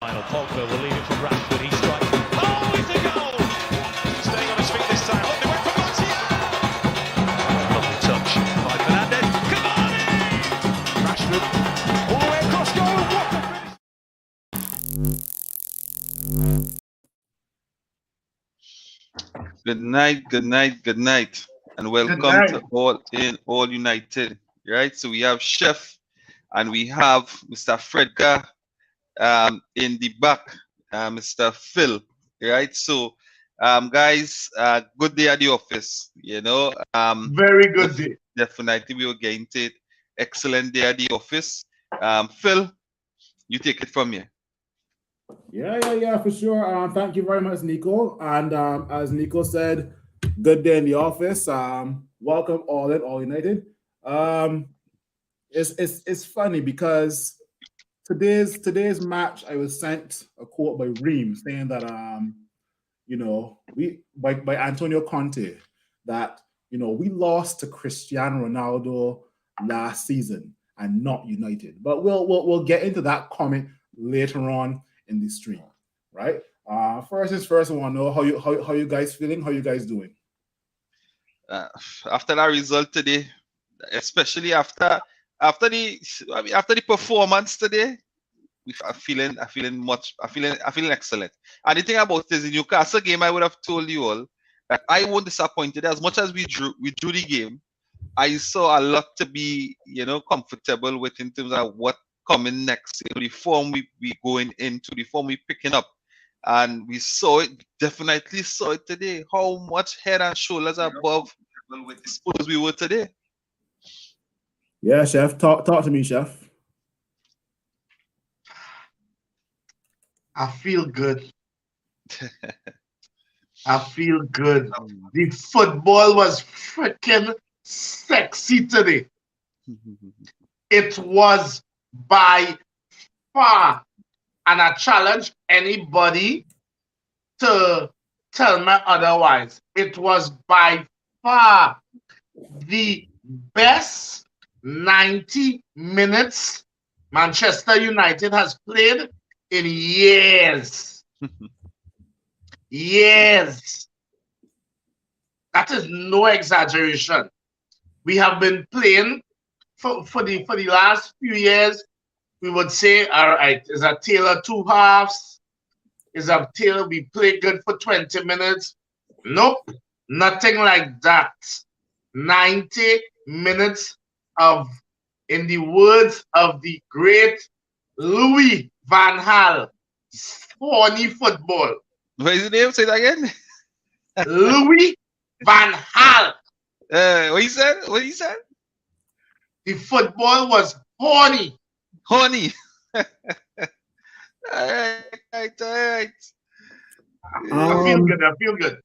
Final Pogba will leave it for Rashford. He strikes. Oh, it's a goal! Staying on his feet this time. They went for Martial. Lovely touch by Fernandez. Cavani! Rashford all the way across goal. What a finish! Good night, and welcome to All United. Right, so we have Chef and we have Mr. Fredka in the back, Mr. Phil. Right, so guys, good day at the office. Very good day. Definitely, we will get into it. Excellent day at the office. Phil, you take it from here. Yeah, for sure. Thank you very much, Nico. And as Nico said, good day in the office. Welcome all United. It's funny because today's match, I was sent a quote by Reem saying that we by Antonio Conte that we lost to Cristiano Ronaldo last season and not United. But we'll get into that comment later on in the stream, right? First things first, I want to know how you guys feeling, how you guys doing. After that result today, especially after the performance today, I'm feeling excellent. And the thing about this, in Newcastle game, I would have told you all that I wasn't disappointed. As much as we drew the game, I saw a lot to be comfortable with in terms of what coming next. The form we going into, the form we picking up, and we saw it. Definitely saw it today. How much head and shoulders above with the Spurs we were today. Yeah, Chef, talk to me, Chef. I feel good. I feel good. The football was freaking sexy today. It was by far, and I challenge anybody to tell me otherwise. It was by far the best 90 minutes Manchester United has played in years. Years. That is no exaggeration. We have been playing for the last few years. We would say, all right, is a tale of two halves? Is a tale we play good for 20 minutes? Nope, nothing like that. 90 minutes of, in the words of the great Louis Van Gaal, funny football. What is the name? Say that again. Louis Van Gaal. What he said? The football was horny. Honey. All right. I feel good.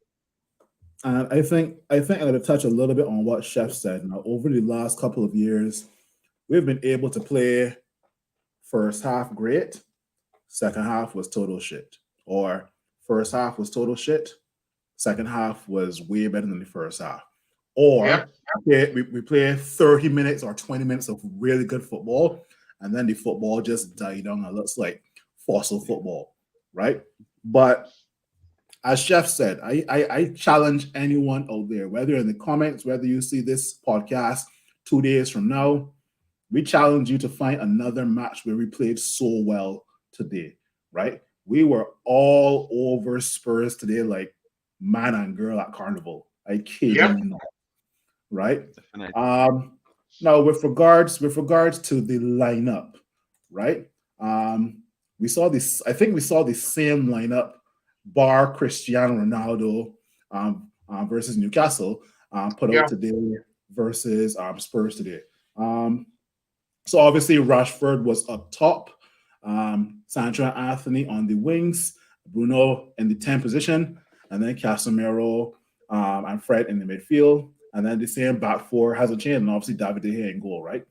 And I think I'm going to touch a little bit on what Chef said. Now, over the last couple of years, we've been able to play first half great, second half was total shit. Or first half was total shit, second half was way better than the first half. Or we play 30 minutes or 20 minutes of really good football, and then the football just died down and looks like fossil football, right? But as Chef said, I challenge anyone out there, whether in the comments, whether you see this podcast 2 days from now, we challenge you to find another match where we played so well today, right? We were all over Spurs today like man and girl at Carnival. I kid you not, right? Now, with regards to the lineup, right? We saw this. I think we saw the same lineup, bar Cristiano Ronaldo versus Newcastle, put out today versus Spurs today. So obviously Rashford was up top, Sancho and Anthony on the wings, Bruno in the 10 position, and then Casemiro and Fred in the midfield. And then the same back four hasn't changed, and obviously David De Gea in goal, right?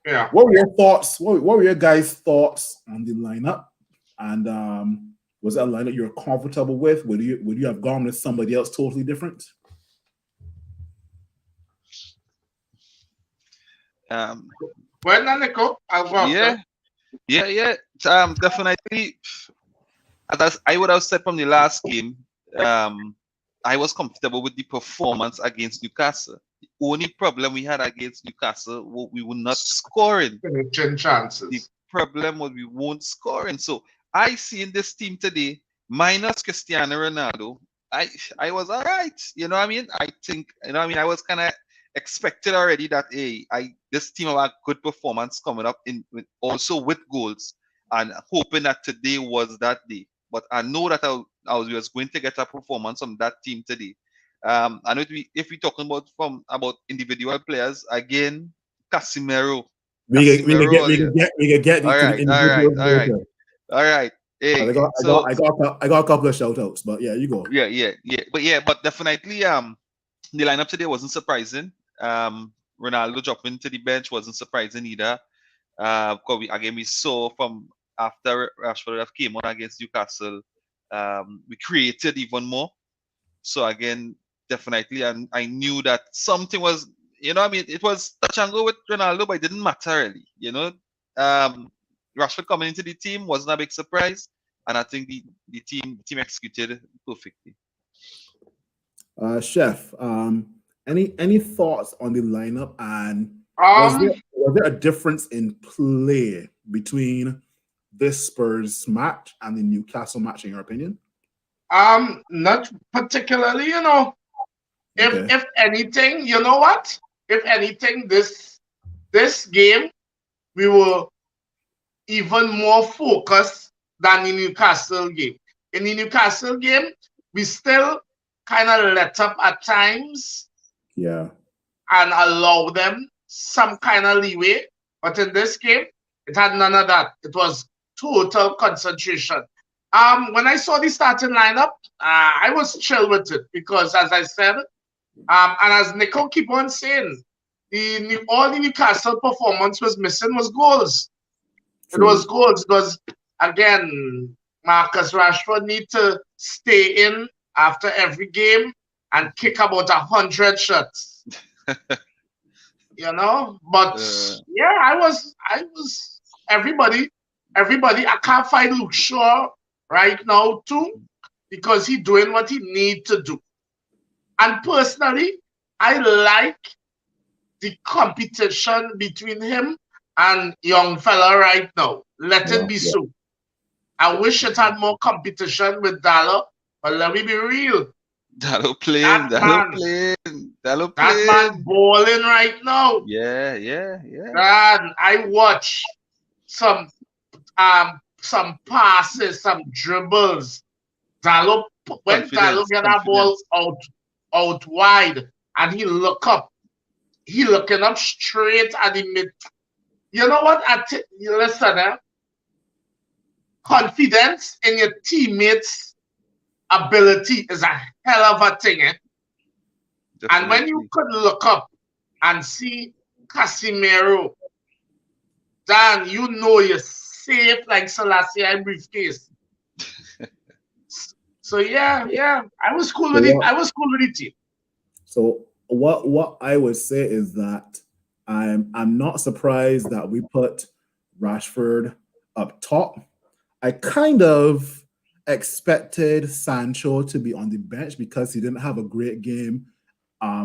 Yeah. What were your thoughts? What were your guys' thoughts on the lineup? And was that a lineup you were comfortable with? Would you have gone with somebody else totally different? Well, Nico, I'll go. Yeah. Definitely. as I would have said from the last game, I was comfortable with the performance against Newcastle. The only problem we had against Newcastle was we were not scoring. Finishing chances. The problem was we weren't scoring. So I see in this team today, minus Cristiano Ronaldo, I was all right. You know what I mean? I think, you know what I mean? I was kind of expected already that, hey, this team will have good performance coming up also with goals, and hoping that today was that day. But I know that I was going to get a performance from that team today. And if we talking about individual players again, Casemiro. We can get All right, all right. Hey, I got a couple of shout outs, but yeah, you go. But definitely the lineup today wasn't surprising. Ronaldo dropping to the bench wasn't surprising either. Because we saw from after Rashford came on against Newcastle, we created even more. So again, definitely, and I knew that something was, you know, I mean, it was touch and go with Ronaldo, but it didn't matter really. You know, Rashford coming into the team wasn't a big surprise, and I think the team executed perfectly. Chef, any thoughts on the lineup, and was there a difference in play between this Spurs match and the Newcastle match, in your opinion? Not particularly, you know. If anything, you know what? If anything, this game we were even more focused than the Newcastle game. In the Newcastle game, we still kind of let up at times. Yeah. And allow them some kind of leeway. But in this game, it had none of that. It was total concentration. When I saw the starting lineup, I was chill with it because, as I said, and as Nico keep on saying, all the Newcastle performance was missing was goals. True. It was goals. It was, again, Marcus Rashford need to stay in after every game and kick about 100 shots. You know? But yeah, I was everybody, I can't find Luke Shaw right now too, because he's doing what he need to do. And personally, I like the competition between him and young fella right now. Let it be so. I wish it had more competition with Dallo, but let me be real. Dallo playing. That man balling right now. Yeah. And I watch some passes, some dribbles. Dallo, when Dallo get that ball out wide and he looking up straight at the mid. You know what? Listen, confidence in your teammates' ability is a hell of a thing. And when you could look up and see Casemiro, then you know you're safe like Selassie and briefcase. So yeah, I was cool with it. I was cool with the team. So what I would say is that I'm not surprised that we put Rashford up top. I kind of expected Sancho to be on the bench because he didn't have a great game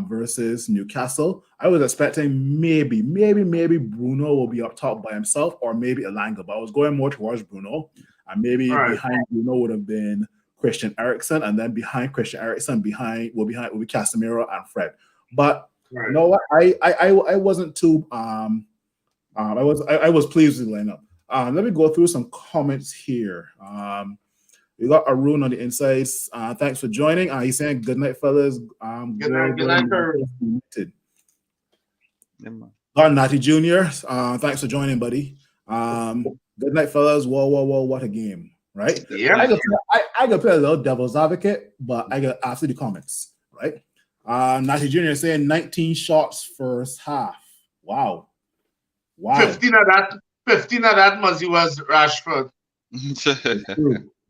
versus Newcastle. I was expecting maybe Bruno will be up top by himself, or maybe Elanga, but I was going more towards Bruno, and maybe behind Bruno would have been Christian Eriksen, and then behind Christian Eriksen will be Casemiro and Fred. But you know what? I wasn't too I was pleased with the lineup. Let me go through some comments here. We got Arun on the insides. Thanks for joining. He's saying good night, fellas. Good night, Arun. Got Natty Jr. Thanks for joining, buddy. Good night, fellas. Whoa, what a game, right? Yeah. I could play a little devil's advocate, but I got after the comments, right? Natty Jr. saying 19 shots first half. Wow. 15 of that Muzzy was Rashford.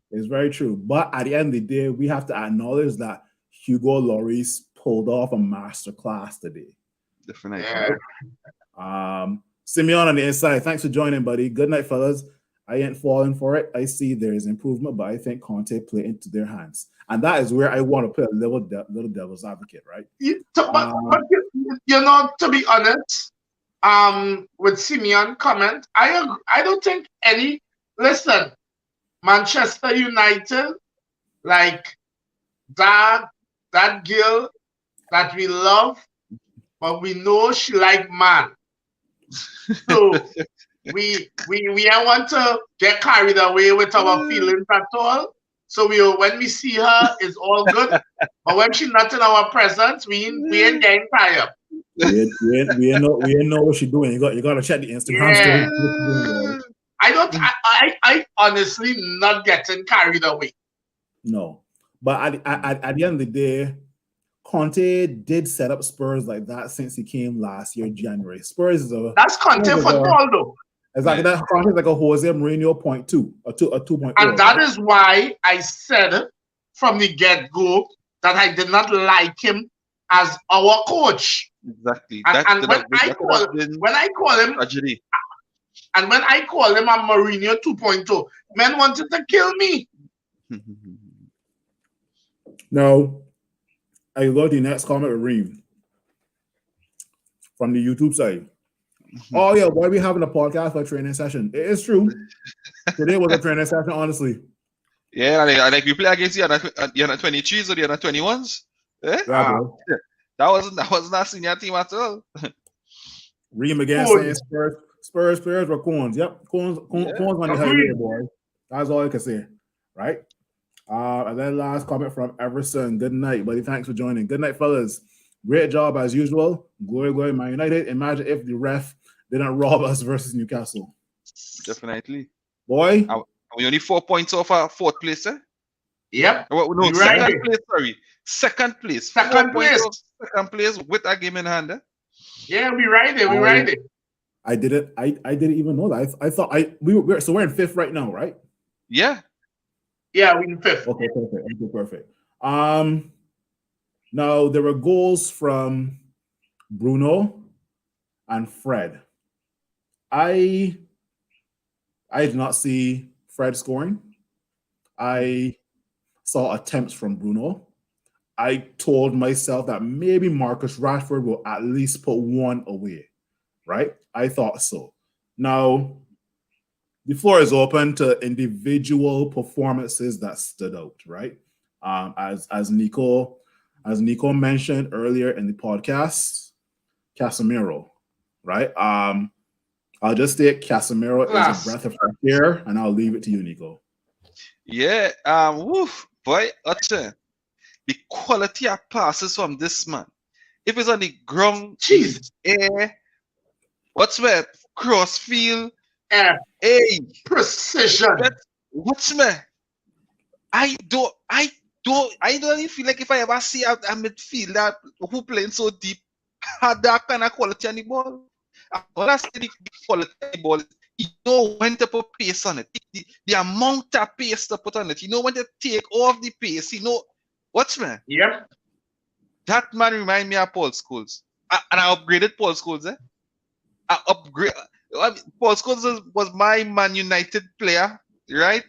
It's very true. But at the end of the day, we have to acknowledge that Hugo Lloris pulled off a masterclass today. Definitely. Yeah. Simeon on the inside. Thanks for joining, buddy. Good night, fellas. I ain't falling for it. I see there is improvement, but I think Conte play into their hands, and that is where I want to play a little devil's advocate, right? But you know, to be honest, with Simeon comment, I don't think any. Listen, Manchester United, like that girl that we love, but we know she like man. So we don't want to get carried away with our feelings at all. So when we see her, it's all good. But when she's not in our presence, we ain't getting tired. We ain't know what she's doing. You got to check the Instagram story. I honestly not getting carried away. No, but at the end of the day, Conte did set up Spurs like that since he came last year, January. Spurs is that's Conte football though. Exactly, that Conte is like a Jose Mourinho 0.2, a 2.0. And that is why I said from the get-go that I did not like him as our coach. Exactly. And when I call him tragedy. And when I call him a Mourinho 2.0, men wanted to kill me. Now, I go to the next comment with Reem from the YouTube side. Oh yeah, why are we having a podcast for a training session? It is true. Today was a training session, honestly. Yeah, I like we play against the other 23s or the other 21s. Eh? Yeah, that wasn't a senior team at all. Reem again saying Spurs players were coons. Yep, coons on the highway, boy. That's all I can say, right? And then last comment from Everson. Good night, buddy. Thanks for joining. Good night, fellas. Great job as usual. Glory, Man United. Imagine if the ref didn't rob us versus Newcastle. Definitely. Boy. Are we only 4 points off our fourth place, eh? Yep. No, second place, sorry. Second place. Second place with a game in hand, eh? Yeah, we ride it. I didn't even know that. I thought we're in fifth right now, right? Yeah. Yeah, we're in fifth. Okay, perfect. Now there were goals from Bruno and Fred. I did not see Fred scoring. I saw attempts from Bruno. I told myself that maybe Marcus Rashford will at least put one away, right? I thought so. Now, the floor is open to individual performances that stood out, right? As Nico mentioned earlier in the podcast, Casemiro, right? I'll just state Casemiro is a breath of fresh air, and I'll leave it to you, Nico. Yeah, boy, the quality of passes from this man. If it's on the ground, air, what's where cross field, precision. What's man? I don't even feel like if I ever see a midfielder who playing so deep had that kind of quality on the ball. When I say the quality of the ball, you know when to put pace on it. The amount of pace to put on it. You know when to take off the pace. You know what's man? Yep. That man remind me of Paul Scholes. And I upgraded Paul Scholes, eh? Paul Scholes was my Man United player, right?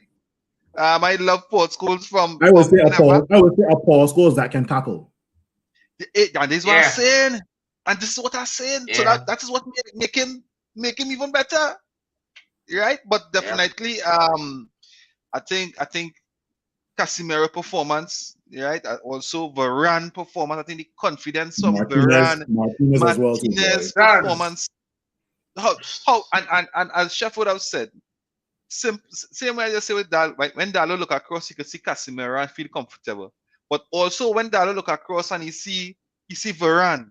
I love Paul Scholes from. I would say a Paul Scholes that can tackle. And this is what I'm saying. And this is what I'm saying. So that is what make him even better, right? But definitely, I think Casemiro performance, right? Also Varane performance. I think the confidence from Varane, Martinez as well too, performance. How and as Chef would have said, same way I just say with Dalo, right? When Dalo look across, you can see Casemiro and feel comfortable. But also when Dalo look across and he see Varane,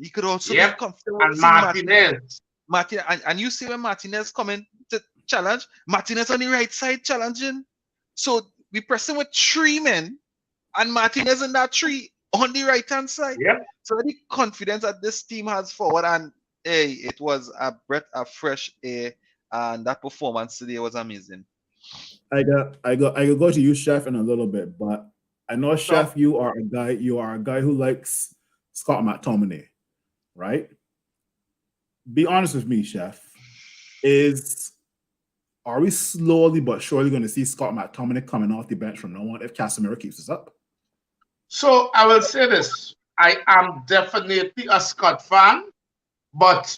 he could also be comfortable. And Martinez. And you see when Martinez coming to challenge, Martinez on the right side challenging. So we pressing with 3 men and Martinez in that 3 on the right hand side. Yep. So the confidence that this team has forward, and it was a breath of fresh air, and that performance today was amazing. I could go to you, Chef, in a little bit, but I know, Chef, you are a guy who likes Scott McTominay, right? Be honest with me, Chef. Is are we slowly but surely going to see Scott McTominay coming off the bench from now on if Casemiro keeps this up? So I will say this. I am definitely a Scott fan, but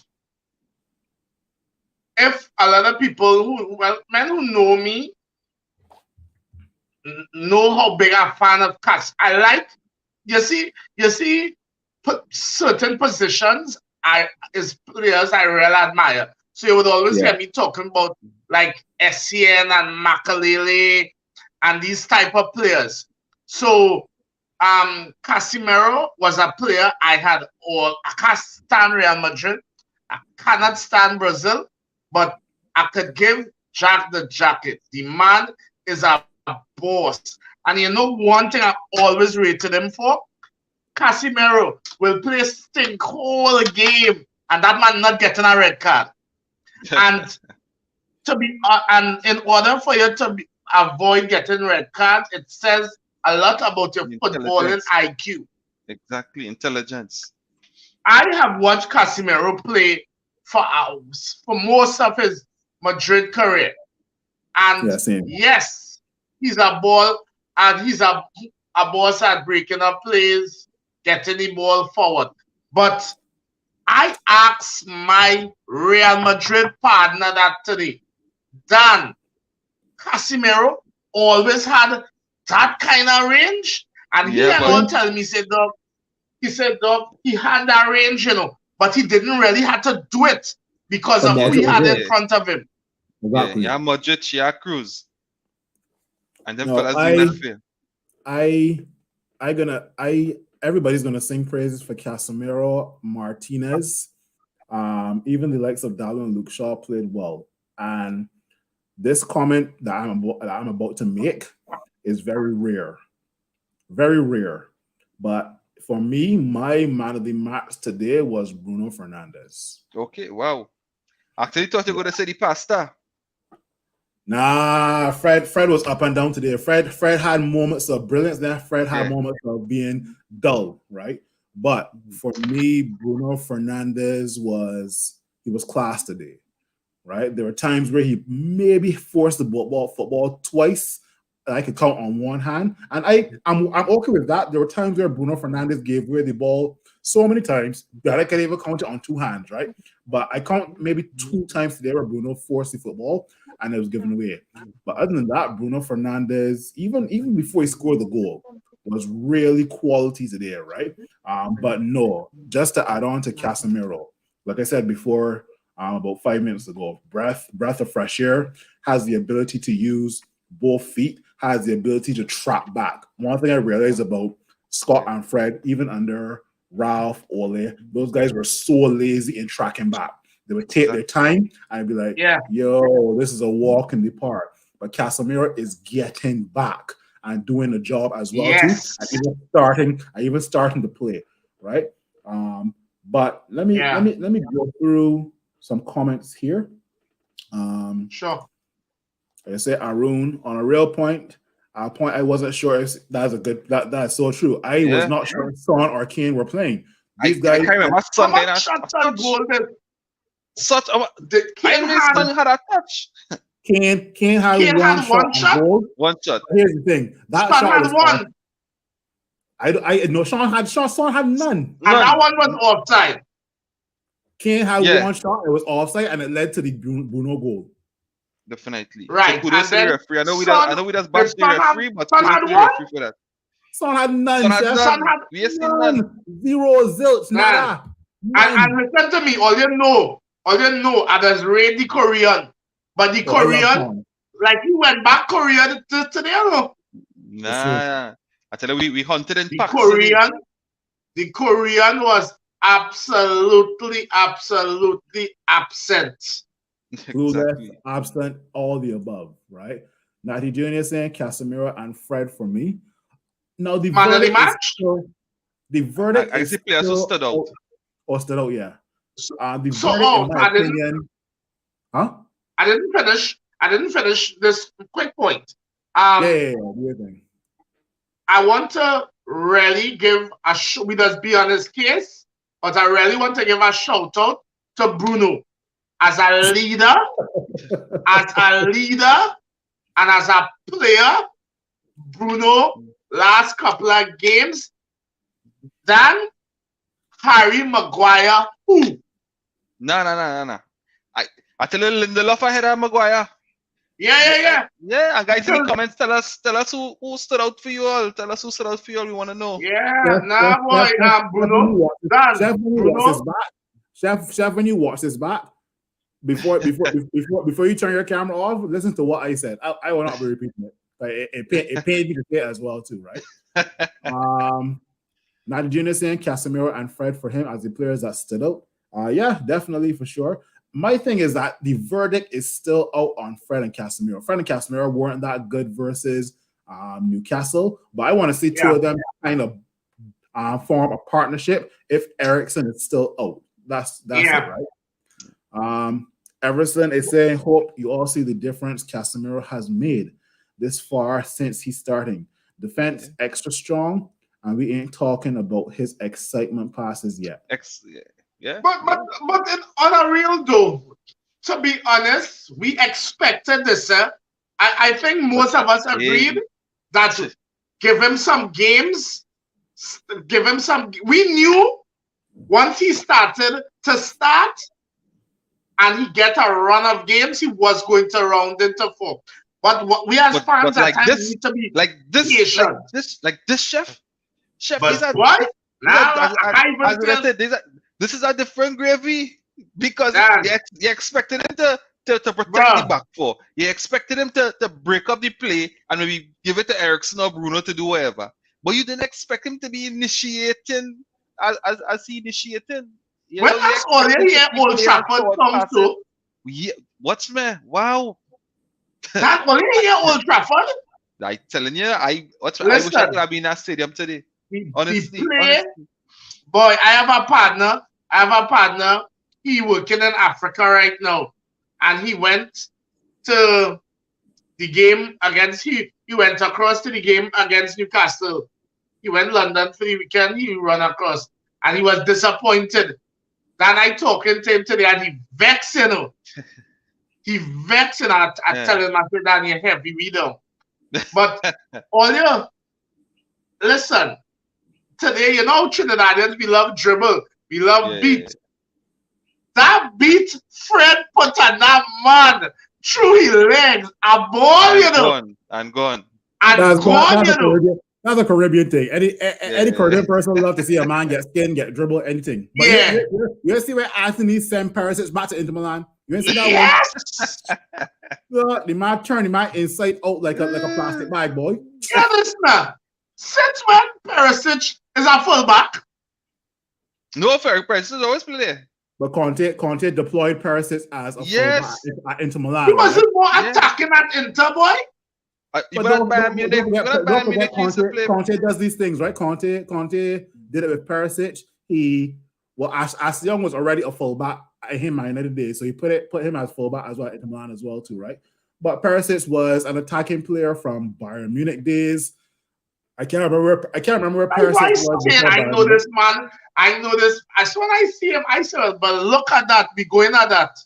if a lot of people men who know me know how big a fan of Cas. I like, you see, certain positions is players I really admire. So you would always hear me talking about like Essien and Makalele and these type of players. So Casemiro was a player I can't stand Real Madrid. I cannot stand Brazil, but I could give Jack the jacket. The man is a boss. And you know one thing I always rated him for? Casemiro will play stink whole game and that man not getting a red card. And and in order for you to avoid getting red cards, it says a lot about your footballing IQ. Exactly, intelligence. I have watched Casemiro play for most of his Madrid career. And yes, he's a ball, and he's a boss at breaking up plays, getting the ball forward. But I asked my Real Madrid partner that today, Dan, Casemiro always had that kind of range? And he won't tell me, he said, Doc, he had that range, but he didn't really have to do it because of who he had in front of him. Exactly. Yeah, Modric, yeah, Cruz. And then fellas in left field. Everybody's gonna sing praises for Casemiro, Martinez. Even the likes of Dallo and Luke Shaw played well. And this comment that I'm about to make is very rare. Very rare. But for me, my man of the match today was Bruno Fernandes. Okay, wow. Actually thought you were going to say the pasta. Nah, Fred was up and down today. Fred had moments of brilliance, then Fred had moments of being dull, right? But for me, Bruno Fernandes was class today, right? There were times where he maybe forced the football twice, I could count on one hand, and I'm okay with that. There were times where Bruno Fernandes gave away the ball so many times that I could even count it on two hands, right? But I count maybe 2 times today where Bruno forced the football and it was given away. But other than that, Bruno Fernandes, even before he scored the goal, was really quality today, right? But no, just to add on to Casemiro, like I said before, about 5 minutes ago, breath of fresh air, has the ability to use both feet, has the ability to trap back. One thing I realized about Scott and Fred, even under Ralph, Ole, those guys were so lazy in tracking back. They would take their time and be like, yo, this is a walk in the park. But Casemiro is getting back and doing the job as well too. And even starting to play, right? But let me go through some comments here. Sure. I say Arun on a real point. I wasn't sure if that's so true. I was not sure if Son or Kane were playing. These guys. I can't remember Son had a touch. Kane had one shot. One shot. Here's the thing. That Son shot had one. Son had none. And that one was offside. Kane had one shot. It was offside, and it led to the Bruno goal. Definitely. Right. So kudos to the referee. I know we just bash the referee, but kudos to the referee for that. Son had none. Son had none. Zero zilch. Nada. And listen to me. All you know, I just read the Korean. But the Korean, like he went back Korea today, no? Nah. I tell you, we hunted in packs. The Korean was absolutely absent. Clueless, absent, all the above, right? Natty Jr. saying Casemiro and Fred for me. Now the man of the match. The verdict I see players who stood out. Or stood out, yeah. The so verdict, in my opinion, I didn't finish this quick point. I want to really give we just be on his case, but I really want to give a shout out to Bruno as a leader as a leader and as a player, Bruno, last couple of games, than Harry Maguire, who? No. I tell you, Lindelof ahead of Maguire. Yeah. Yeah, and guys in the comments, tell us who stood out for you all. Tell us who stood out for you all. We want to know. Yeah, nah, boy, Bruno. Chef, when you watch this back, before you turn your camera off, listen to what I said. I will not be repeating it. But it paid me to say it as well too, right? Now the junior saying Casemiro and Fred for him as the players that stood out. Yeah, definitely for sure. My thing is that the verdict is still out on Fred and Casemiro. Fred and Casemiro weren't that good versus Newcastle, but I want to see two of them kind of form a partnership if Eriksen is still out. That's it, right? Everson is saying, hope you all see the difference Casemiro has made this far since he's starting. Defense extra strong, and we ain't talking about his excitement passes yet. Yeah. But on a real though, to be honest, we expected this. I think most of us agreed that give him some games, we knew once he started to start and he get a run of games, he was going to round into form. But what we as fans at times need to be patient. Like this, chef. But what? This is a different gravy because you expected him to protect the back four. You expected him to break up the play and maybe give it to Eriksen or Bruno to do whatever. But you didn't expect him to be initiating as he initiated. Well, that's all you hear Old Trafford comes to. Yeah, what's man? Wow. That's all you hear Old Trafford. I'm telling you, I wish I could have been in that stadium today. Honestly. Boy, I have a partner. He working in Africa right now. And he went to the game against he went across to the game against Newcastle. He went London for the weekend, he run across. And he was disappointed. Then I talking to him today and he vexed, you know. He vexed and I tell him I said that you're heavy we don't. But all you listen. Today, you know, Trinidadians, we love dribble. We love beat. That beat Fred put on that man through his legs. A ball, you know. And gone. That's a Caribbean thing. Any Caribbean person would love to see a man get skinned, get dribbled, anything. But you see where Anthony sent Perisic back to Inter Milan? You didn't see that one? So, the man turned the man inside out like a plastic bag, boy. Yeah, listen. Since when Perisic is a fullback? No, Perisic always play there. But Conte deployed Perisic as a fullback at Inter Milan. He wasn't more attacking at Inter, boy. Conte does these things, right? Conte did it with Perisic. As Young was already a fullback at him Man United days, so he put him as fullback as well at Inter Milan as well too, right? But Perisic was an attacking player from Bayern Munich days. I can't remember where Perisic was. I know this man. I know this. As when I see him, I say, but look at that. We going at that.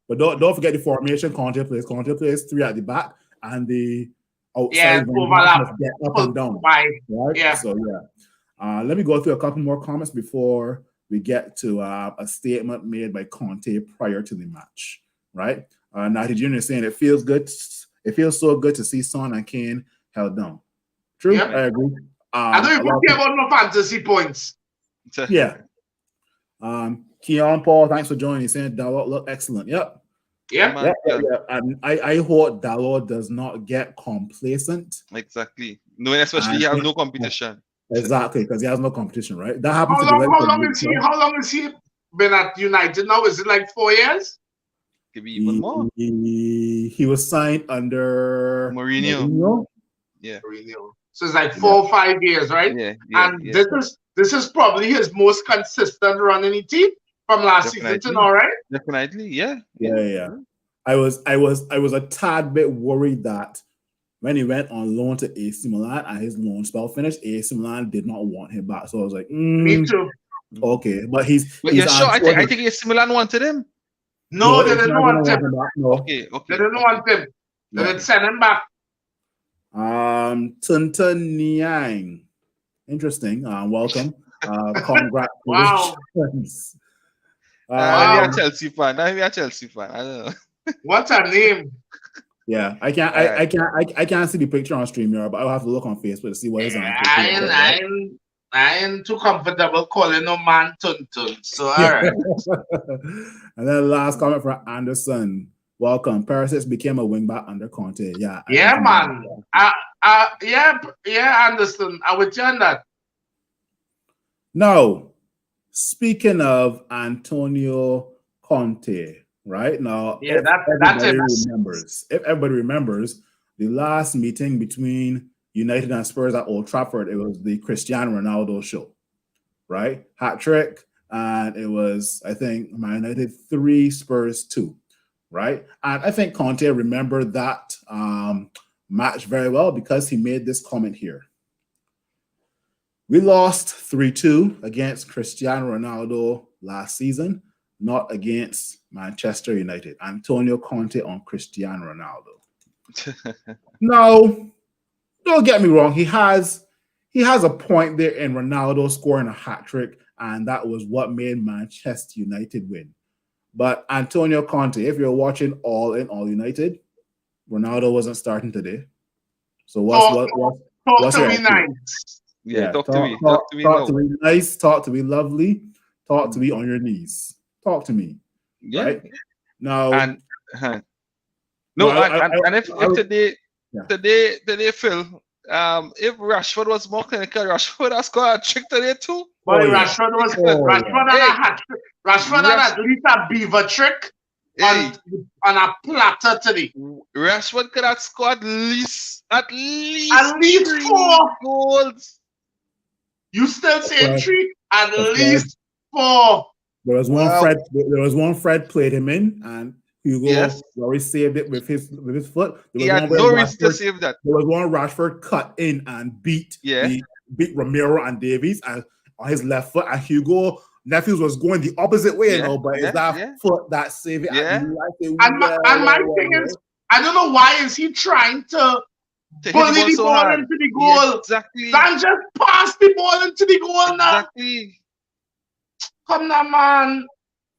But don't forget the formation Conte plays. Conte plays three at the back and the outside overlap. Get up and down. Right? Yeah. So let me go through a couple more comments before we get to a statement made by Conte prior to the match. Right? Now Junior saying it feels good. It feels so good to see Son and Kane held down. True, yep. I agree. I don't even care about no fantasy points. Yeah. Keon Paul, thanks for joining. He's saying Dalot look excellent. Yep. Yeah. And I hope Dalot does not get complacent. Exactly. No, especially he has no competition. Exactly, because he has no competition, right? That happens. How long has he been at United now? Is it like 4 years? Could be even more. He was signed under Mourinho. Yeah. Mourinho. So it's like 4 or 5 years, right? This is probably his most consistent run in the team from last season to now, right? Definitely, yeah. I was a tad bit worried that when he went on loan to AC Milan and his loan spell finished, AC Milan did not want him back. So I was like, me too. Okay, but he's sure. I think AC Milan wanted him. No, they it's didn't not gonna want want him. him back. No. Okay, They okay. didn't want him. They Yeah. didn't send him back. Tunton Niang. Interesting. Welcome. Wow. Congratulations. I'm Wow. a Chelsea fan. I'm a Chelsea fan. I don't know. What a name. Yeah, I can't. I can't see the picture on StreamYard, but I'll have to look on Facebook to see what is on. I ain't too comfortable calling no man Tuntun. So all right. And then last comment from Anderson. Welcome. Perisic became a wingback under Conte. Yeah. Yeah, man. Yeah, Anderson. I would turn that. Now, speaking of Antonio Conte, right now, Yeah, if everybody remembers the last meeting between United and Spurs at Old Trafford, it was the Cristiano Ronaldo show, right? Hat trick, and it was, I think, Man United 3, Spurs 2, right? And I think Conte remembered that match very well because he made this comment here. We lost 3-2 against Cristiano Ronaldo last season, not against Manchester United. Antonio Conte on Cristiano Ronaldo. No, don't get me wrong. He has a point there in Ronaldo scoring a hat trick, and that was what made Manchester United win. But Antonio Conte, if you're watching All In, All United, Ronaldo wasn't starting today. So what's your attitude? Nice. Yeah, talk to me. Talk to me nice. Talk to me lovely. Talk to me on your knees. Talk to me. Yeah. Right? Now, And today, Phil, if Rashford was more clinical, Rashford has scored a trick today too. Boy, Rashford had at least a beaver trick on a platter today. Rashford could have scored at least 4 goals. You still say 3? At least 4. There was one Fred played him in, and Hugo already saved it with his foot. He had no reason to save that. There was one Rashford cut in and beat Romero and Davies and on his left foot, and Hugo Nephews was going the opposite way, but it's that foot that saved it. And my thing is, I don't know why is he trying to bully the ball into the goal. Yeah, exactly. Then just pass the ball into the goal now. Exactly. Come now, man.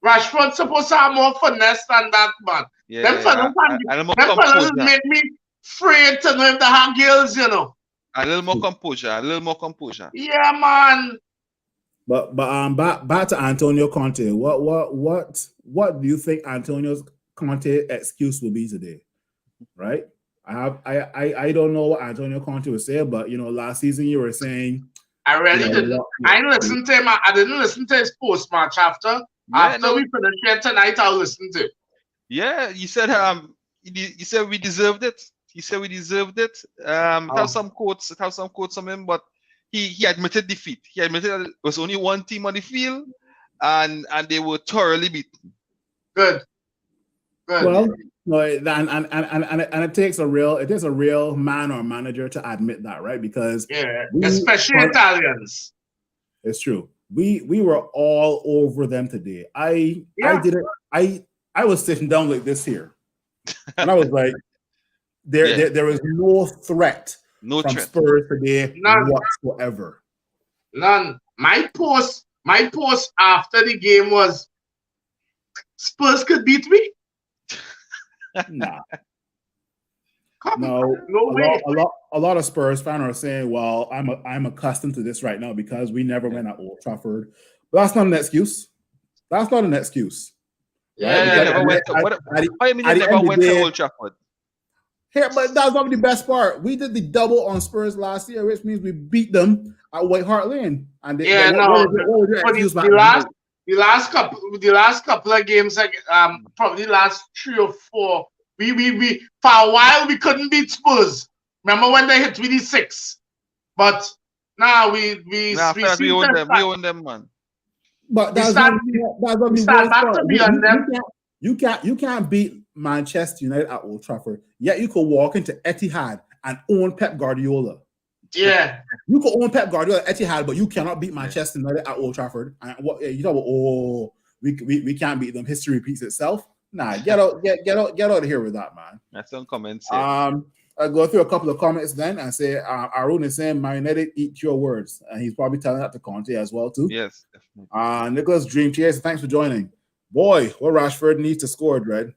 Rashford's supposed to have more finesse than that, man. Them fellas make me afraid to know if they have girls, you know. A little more composure. Yeah, man. But back to Antonio Conte. What do you think Antonio Conte excuse will be today? Right? I don't know what Antonio Conte would say, but last season you were saying I really didn't. I didn't listen to him. I didn't listen to his post match after we finished here tonight. I'll listen to. Yeah, you said we deserved it. He said we deserved it. Have some quotes from him, but he admitted defeat. He admitted that it was only one team on the field, and they were thoroughly beaten. Good. Well, no, and it takes a real man or manager to admit that, right? Because especially Italians. It's true. We were all over them today. I was sitting down like this here, and I was like, there is no threat from Spurs today whatsoever. None. My post after the game was Spurs could beat me. Nah. No way. A lot of Spurs fans are saying, "Well, I'm accustomed to this right now because we never went at Old Trafford." But that's not an excuse. That's not an excuse. Yeah, right? How you mean you never went to Old Trafford? Here, but that's not the best part. We did the double on Spurs last year, which means we beat them at White Hart Lane. And the last couple of games, like probably last 3 or 4, we for a while we couldn't beat Spurs. Remember when they hit with the 6? But now we own them, man. But that's not the worst part. You can't beat Manchester United at Old Trafford. Yet you could walk into Etihad and own Pep Guardiola. Yeah, you could own Pep Guardiola at Etihad, but you cannot beat Manchester United at Old Trafford. And what you talk about? Oh, we can't beat them. History repeats itself. Nah, get out of here with that, man. That's some comments here. I'll go through a couple of comments then and say Arun is saying Marionetti eat your words. And he's probably telling that to Conte as well, too. Yes, definitely. Nicholas Dream Chase, thanks for joining. Boy, what Rashford needs to score, Dread.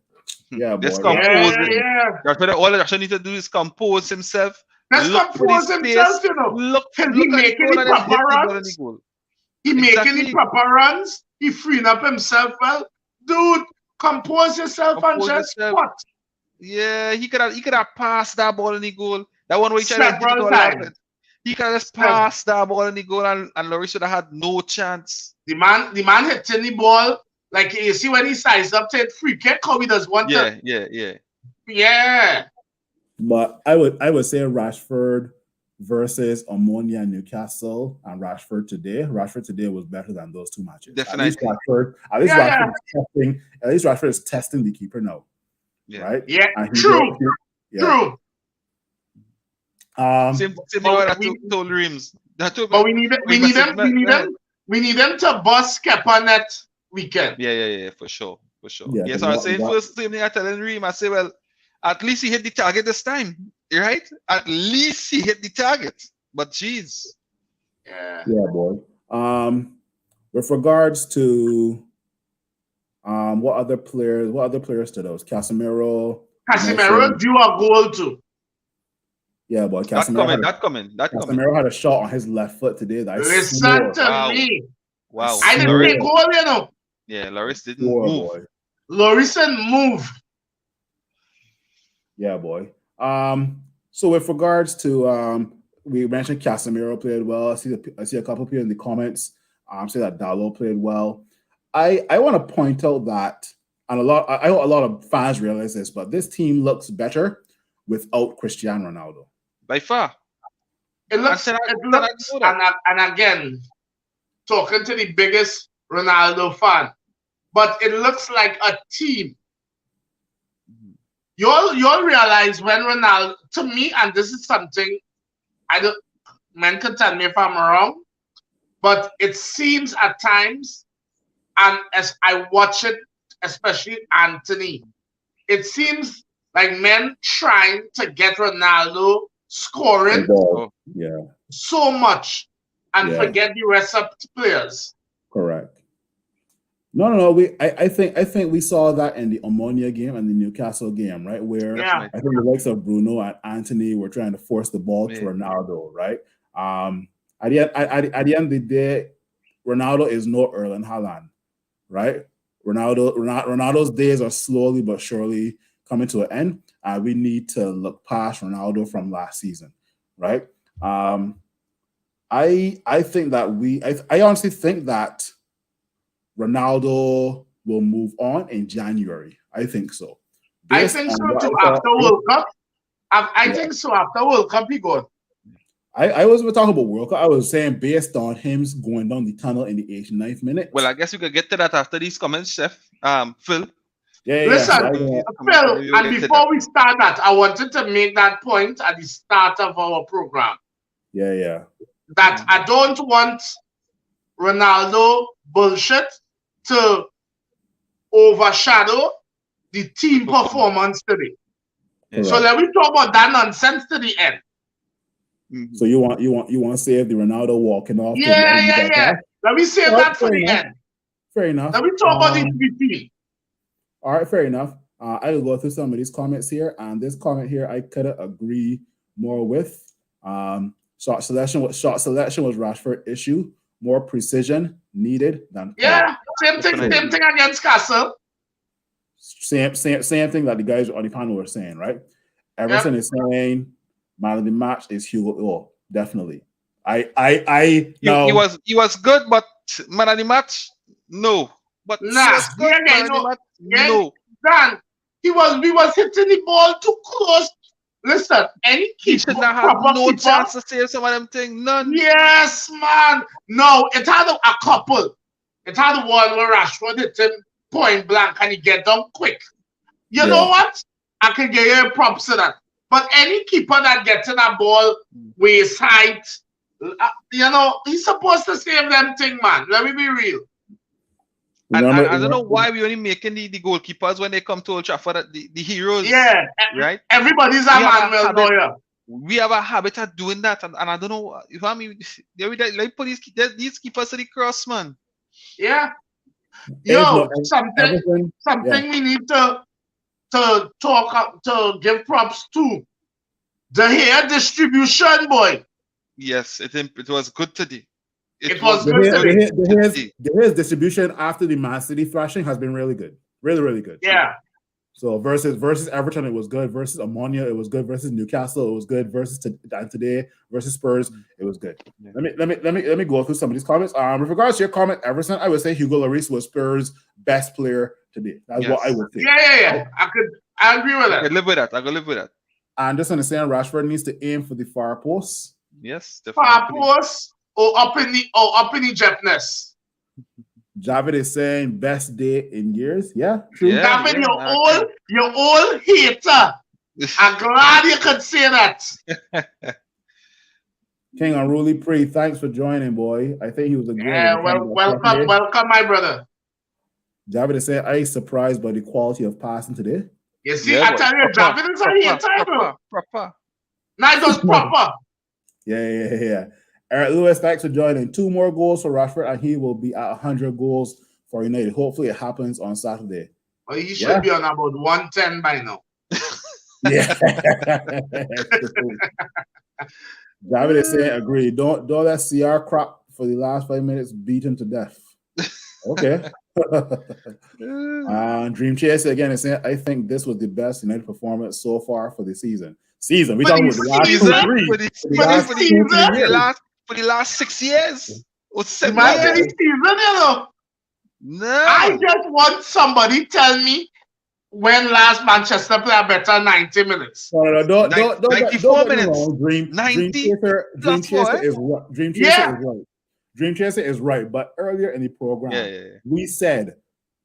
Yeah, boy. All Rashford needs to do is compose himself. Let's compose himself, you know. Look he making the proper runs. He making the proper runs. He freeing up himself well. Dude, compose yourself and just what? Yeah, he could have passed that ball in the goal. That one where he tried to get it all. He could have just passed that ball in the goal and Lloris should have had no chance. The man hitting the ball. Like you see when he sized up to free kick, how he does one time. Yeah. But I would say Rashford versus Omonia and Newcastle and Rashford today. Rashford today was better than those two matches. Definitely. At least Rashford is testing the keeper now. Yeah. Right? Yeah. True. True. Same thing I told Reams. But we need them to bust Kepa next weekend. Yeah, for sure. Yeah, so I was saying first same thing I telling Ream. I say, well, at least he hit the target this time, right? At least he hit the target. But jeez. Yeah, boy. With regards to what other players to those? Casemiro drew a goal too. Yeah, boy. That coming. Casemiro had a shot on his left foot today. Listen to me. Wow. I didn't say goal, you know. Yeah, Lloris didn't move. Boy. Lloris didn't move. Yeah, boy. So with regards to we mentioned Casemiro played well. I see a couple of people in the comments say that Dalot played well. I want to point out that, and I hope a lot of fans realize this, but this team looks better without Cristiano Ronaldo. By far. It looks and again, talking to the biggest Ronaldo fan, but it looks like a team. You'll realize when Ronaldo, to me, and this is something men can tell me if I'm wrong, but it seems at times, and as I watch it, especially Anthony, it seems like men trying to get Ronaldo scoring so much and forget the rest of the players. Correct. No. I think we saw that in the Omonia game and the Newcastle game, right? Where I think the likes of Bruno and Anthony were trying to force the ball to Ronaldo, right? At the end of the day, Ronaldo is no Erling Haaland, right? Ronaldo's days are slowly but surely coming to an end. We need to look past Ronaldo from last season, right? I think that I honestly think that Ronaldo will move on in January. I think so. I think so too. After World Cup, I think so. After World Cup, he goes. I wasn't talking about World Cup. I was saying based on him going down the tunnel in the 89th minute. Well, I guess we could get to that after these comments, Chef. Phil. Listen, Phil, and before we start that, I wanted to make that point at the start of our program. Yeah. That I don't want Ronaldo bullshit to overshadow the team performance today. So let me talk about that nonsense to the end. So you want to save the Ronaldo walking off? Yeah. Let me save that for the end. Fair enough. Let me talk about the team. All right, fair enough. I will go through some of these comments here, and this comment here I couldn't agree more with. Shot selection was Rashford issue. More precision needed than same thing against Castle. Same thing that the guys on the panel were saying, right? Everton is saying man of the match is Hugo. Oh, definitely. He was good, but man of the match, no. But no. Dan, we was hitting the ball too close. Listen, any keeper he should not have no chance to save some of them things. None. Yes, man. No, it had a couple. It had one where Rashford hit him point blank and he get down quick. You know what? I can give you props to that. But any keeper that gets in a ball waist height, he's supposed to save them thing, man. Let me be real. And Remember- I don't know why we only making the goalkeepers when they come to Old Trafford the heroes. Yeah, Right. everybody's a We have a Manuel habit- Neuer. We have a habit of doing that, and I don't know if I mean like put these keepers to the cross, man. Yeah. Hey, Yo, look, something we need to talk to give props to. The hair distribution, boy. Yes, it was good today. It was good today. His distribution after the Man City thrashing has been really good. Really, really good. Yeah. So versus Everton, it was good. Versus Ammonia, it was good. Versus Newcastle, it was good. Versus today, versus Spurs, it was good. Yeah. Let me go through some of these comments. With regards to your comment, Everton, I would say Hugo Lloris was Spurs' best player today. That's what I would think. Yeah. I agree with I that. can live with that. I can live with that. And just understand, Rashford needs to aim for the far post. Yes, Far definitely. post or up in the Jeffness. Javid is saying best day in years. Yeah, true. Yeah, David, yeah, you're all hater. I'm glad you could say that. King Unruly Pre, thanks for joining, boy. I think he was a great. Yeah, welcome, my brother. Javid is saying, I was surprised by the quality of passing today. You see, I tell you, David is a hater. Proper. Not just proper. Yeah. Eric Lewis, thanks for joining. 2 more goals for Rashford, and he will be at 100 goals for United. Hopefully, it happens on Saturday. Well, he should be on about 110 by now. Yeah. David is saying, agree. Don't let CR crap for the last 5 minutes, beat him to death. Okay. Dream Chaser again is saying, I think this was the best United performance so far for the season. We talking about the last 2 3. For the last 6 years. Or 7 Imagine years. the season, you know. No. I just want somebody tell me when last Manchester played better 90 minutes. No, don't 94 minutes. Wrong. Dream Chaser is right. Dream Chaser is right. But earlier in the program, we said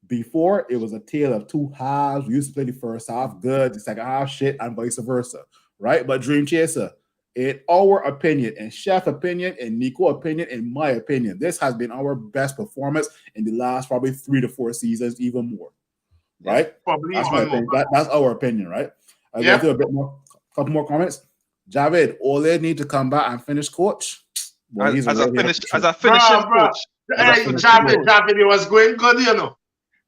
before it was a tale of 2 halves. We used to play the first half good, the second half shit, and vice versa. Right? But Dream Chaser, in our opinion, in Chef's opinion, in Nico's opinion, in my opinion, this has been our best performance in the last probably 3 to 4 seasons, even more. Right? Probably that's even more. That's our opinion, right? I'll go through couple more comments. Javid, Ole need to come back and finish coach. Boy, as a finishing coach. Hey, Javid, it was going good, you know.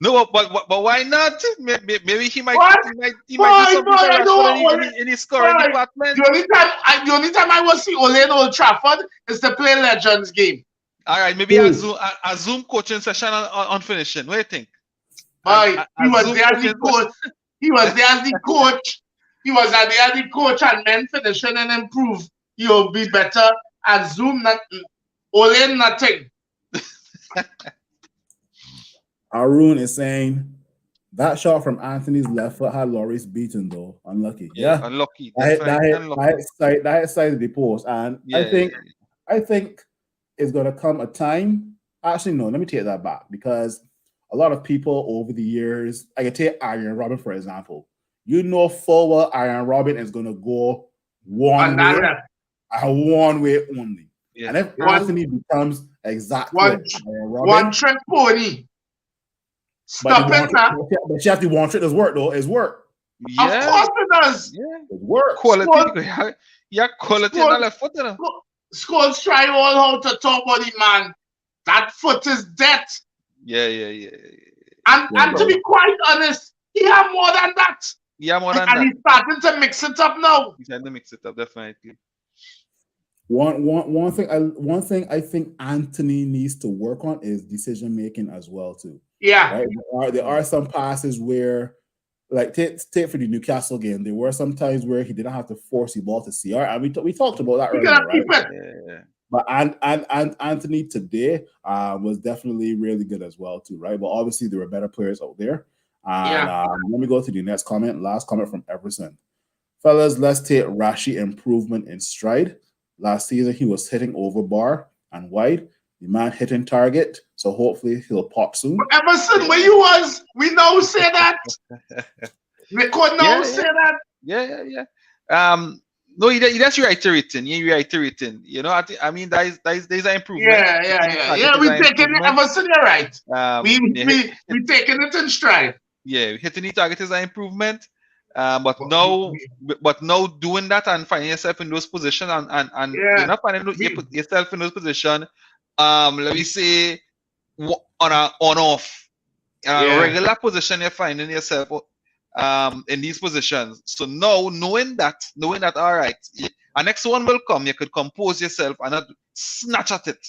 No, but why not? Maybe he might do something in his scoring department. The only time I will see Ole in Old Trafford is to play Legends game. All right, maybe a Zoom coaching session on finishing. What do you think? He was there as the coach. He was there as the coach. He was there as the coach, and men finishing and improve. He'll be better at Zoom. Ole nothing. Arun is saying that shot from Anthony's left foot had Lloris beaten though. Unlucky. Yeah. Unlucky. That side of the post. And I think it's gonna come a time. Actually, no, let me take that back, because a lot of people over the years, I can take Iron Robin, for example. You know full well Iron Robin is gonna go one way only. Yeah. And if Anthony becomes exactly Iron Robin, one trick pony. Stop it now. But you have to one trick does work though. It's work. Yeah. Of course it does. Yeah. It's work. Quality on the left foot. Scholes try all how to talk about it, man. That foot is dead. Yeah. And to be quite honest, he have more than that. And he's starting to mix it up now. He's starting to mix it up, definitely. One thing I think Anthony needs to work on is decision making as well too. Yeah, right? There are some passes where, like take for the Newcastle game, there were some times where he didn't have to force the ball to CR, and we talked about that earlier, right? Yeah. But and Anthony today was definitely really good as well too, right? But obviously there were better players out there. Let me go to the next comment. Last comment from Everson. Fellas, let's take Rashi improvement in stride. Last season, he was hitting over bar and wide. The man hitting target, so hopefully he'll pop soon. Everson, where you was, we now say that. We could now say that. Yeah. No, he just reiterating. He reiterating. You know, I mean, there's an improvement. Yeah. We taking it. Everson, you're right. We taking it in stride. Yeah, hitting the target is an improvement. But But now doing that and finding yourself in those positions and you're not finding you put yourself in those positions. Let me say on off. A regular position you're finding yourself in these positions. So now knowing that all right, a next one will come, you could compose yourself and not snatch at it.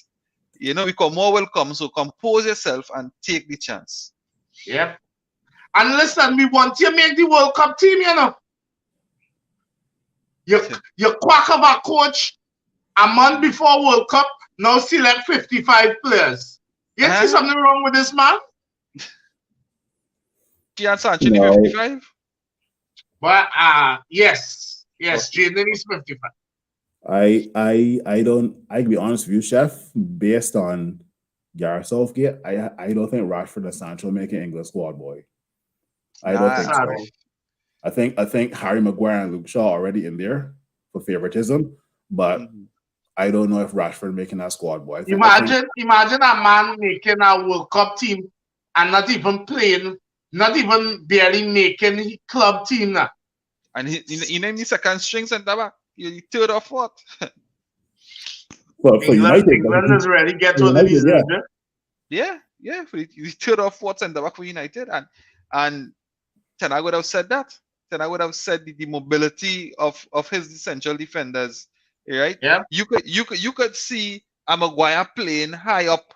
You know, because more will come, so compose yourself and take the chance. Yeah. And listen, we want you to make the World Cup team, you know. You quack of a coach a month before World Cup, now select 55 players. You see something wrong with this man? Gian Sancho 55? But yes, Jaden is 55. I don't. I can be honest with you, Chef. Based on Gareth Southgate, I don't think Rashford and Sancho make an English squad, boy. I don't think so. I think Harry Maguire and Luke Shaw already in there for favoritism, but I don't know if Rashford making that squad, boy. Imagine a man making a World Cup team and not even playing, not even barely making his club team now. And he named the second string centre back. He third or fourth. For United, England is ready get to the reserve. Yeah. For the third or fourth centre back for United, and Ten Hag would have said that. Ten Hag would have said the mobility of his central defenders, right? Yeah. You could see a Maguire playing high up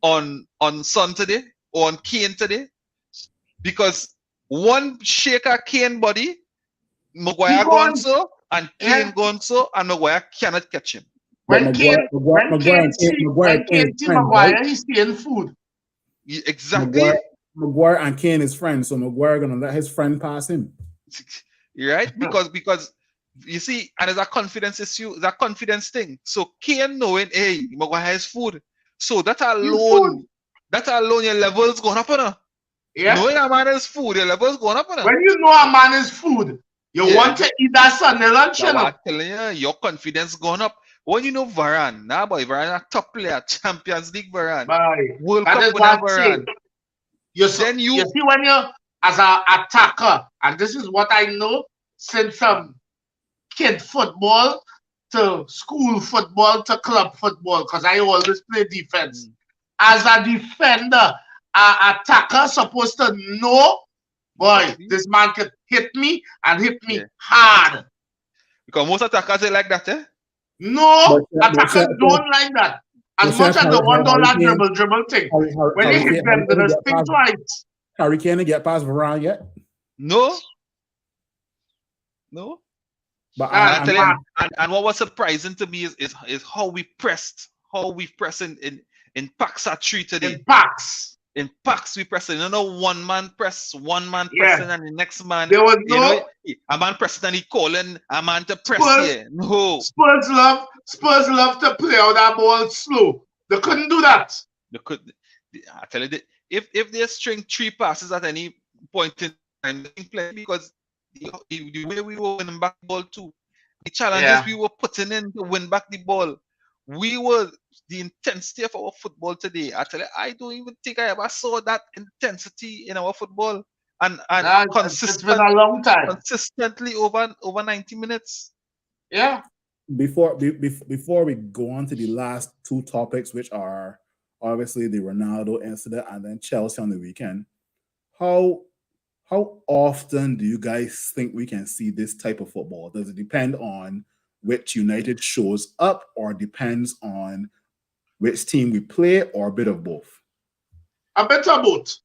on Son today or on Kane today, because one shaker Kane body, Maguire gone so, and Kane gone so, and Maguire cannot catch him. When Kane see Maguire, he's seeing food. Exactly. Maguire and Kane is friends, so Maguire gonna let his friend pass him. Right? Because you see, and there's a confidence issue, it's a confidence thing. So Kane knowing, hey, Maguire has food. So that alone, your levels going up on her. Yeah. Knowing a man is food, your levels going up on her. When you know a man is food, you want to eat that Sunday lunch, you know. I'm telling you, your confidence going up. When you know Varane, Varane a top player, Champions League Varane, World Cup winner Varane. You see when you as an attacker, and this is what I know since kid football to school football to club football, because I always play defense. As a defender, an attacker supposed to know, boy, this man could hit me and hit me hard. Because most attackers they like that, eh? No, attackers don't like that. As much as the one don't like dribble thing. When you hit them, they're gonna think twice. Harry Kane get past Varane yet? No. But and what was surprising to me is how we pressed. How we pressed in packs at 3 today. In packs we pressing. You know, one man pressing, and the next man. There was no a man pressing and he calling a man to press here. No. Spurs love to play out that ball slow. They couldn't do that. I tell you, if they string 3 passes at any point in time, they play, because the way we were winning back the ball too, the challenges we were putting in to win back the ball, the intensity of our football today. I tell you, I don't even think I ever saw that intensity in our football, and it's been a long time. Consistently over 90 minutes. Yeah. Before we go on to the last 2 topics, which are obviously the Ronaldo incident and then Chelsea on the weekend, how often do you guys think we can see this type of football? Does it depend on which United shows up, or depends on which team we play, or a bit of both? A bit of both.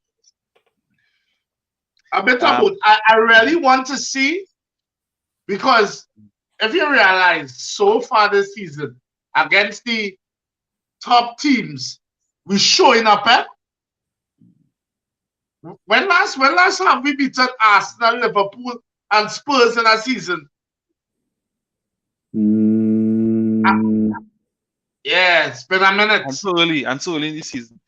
I really want to see, because if you realize so far this season against the top teams, we're showing up. When last have we beaten Arsenal, Liverpool, and Spurs in a season? Yeah, it's been a minute. And so early in the season.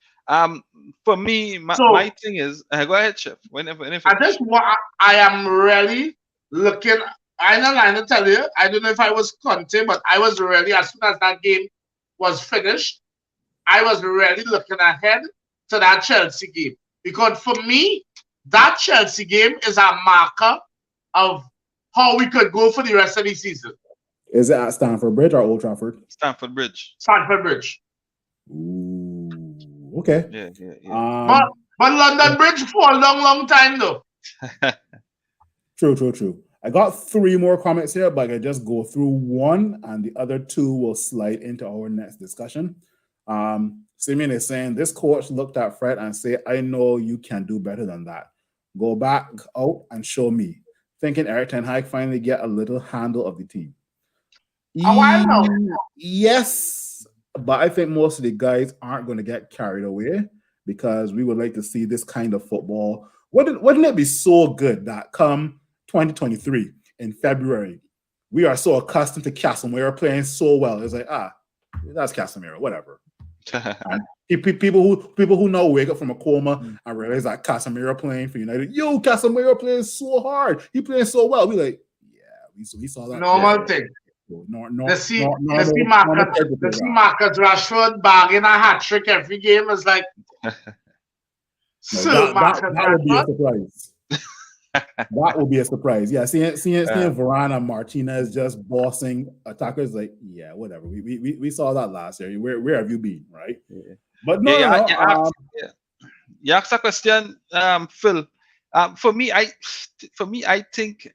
For me, my thing is, go ahead, Chef. Whenever. I am really looking I'm not lying to tell you. I don't know if I was Conte, but I was really, as soon as that game was finished, I was really looking ahead to that Chelsea game. Because for me, that Chelsea game is a marker of how we could go for the rest of the season. Is it at Stamford Bridge or Old Trafford? Stamford Bridge. Stamford Bridge. Ooh, okay. Yeah. But London Bridge for a long time though. True. I got 3 more comments here, but I just go through one, and the other 2 will slide into our next discussion. Simeon is saying this coach looked at Fred and said, "I know you can do better than that. Go back out and show me." Thinking Eric Ten Hag finally get a little handle of the team. A while now. Yes, but I think most of the guys aren't going to get carried away because we would like to see this kind of football. Wouldn't it be so good that come 2023 in February, we are so accustomed to Casemiro playing so well? It's like, that's Casemiro, whatever. And people who now wake up from a coma and realize that Casemiro playing for United, Casemiro playing so hard, he playing so well. We like, we saw that. Normal thing. Let's see Marcus Rashford bagging a hat trick every game. Is like, that would be a surprise. That will be a surprise. Yeah, seeing Varane and Martinez just bossing attackers, like, whatever. We saw that last year. Where have you been, right? Yeah. But no. You asked a question, Phil. For me, I think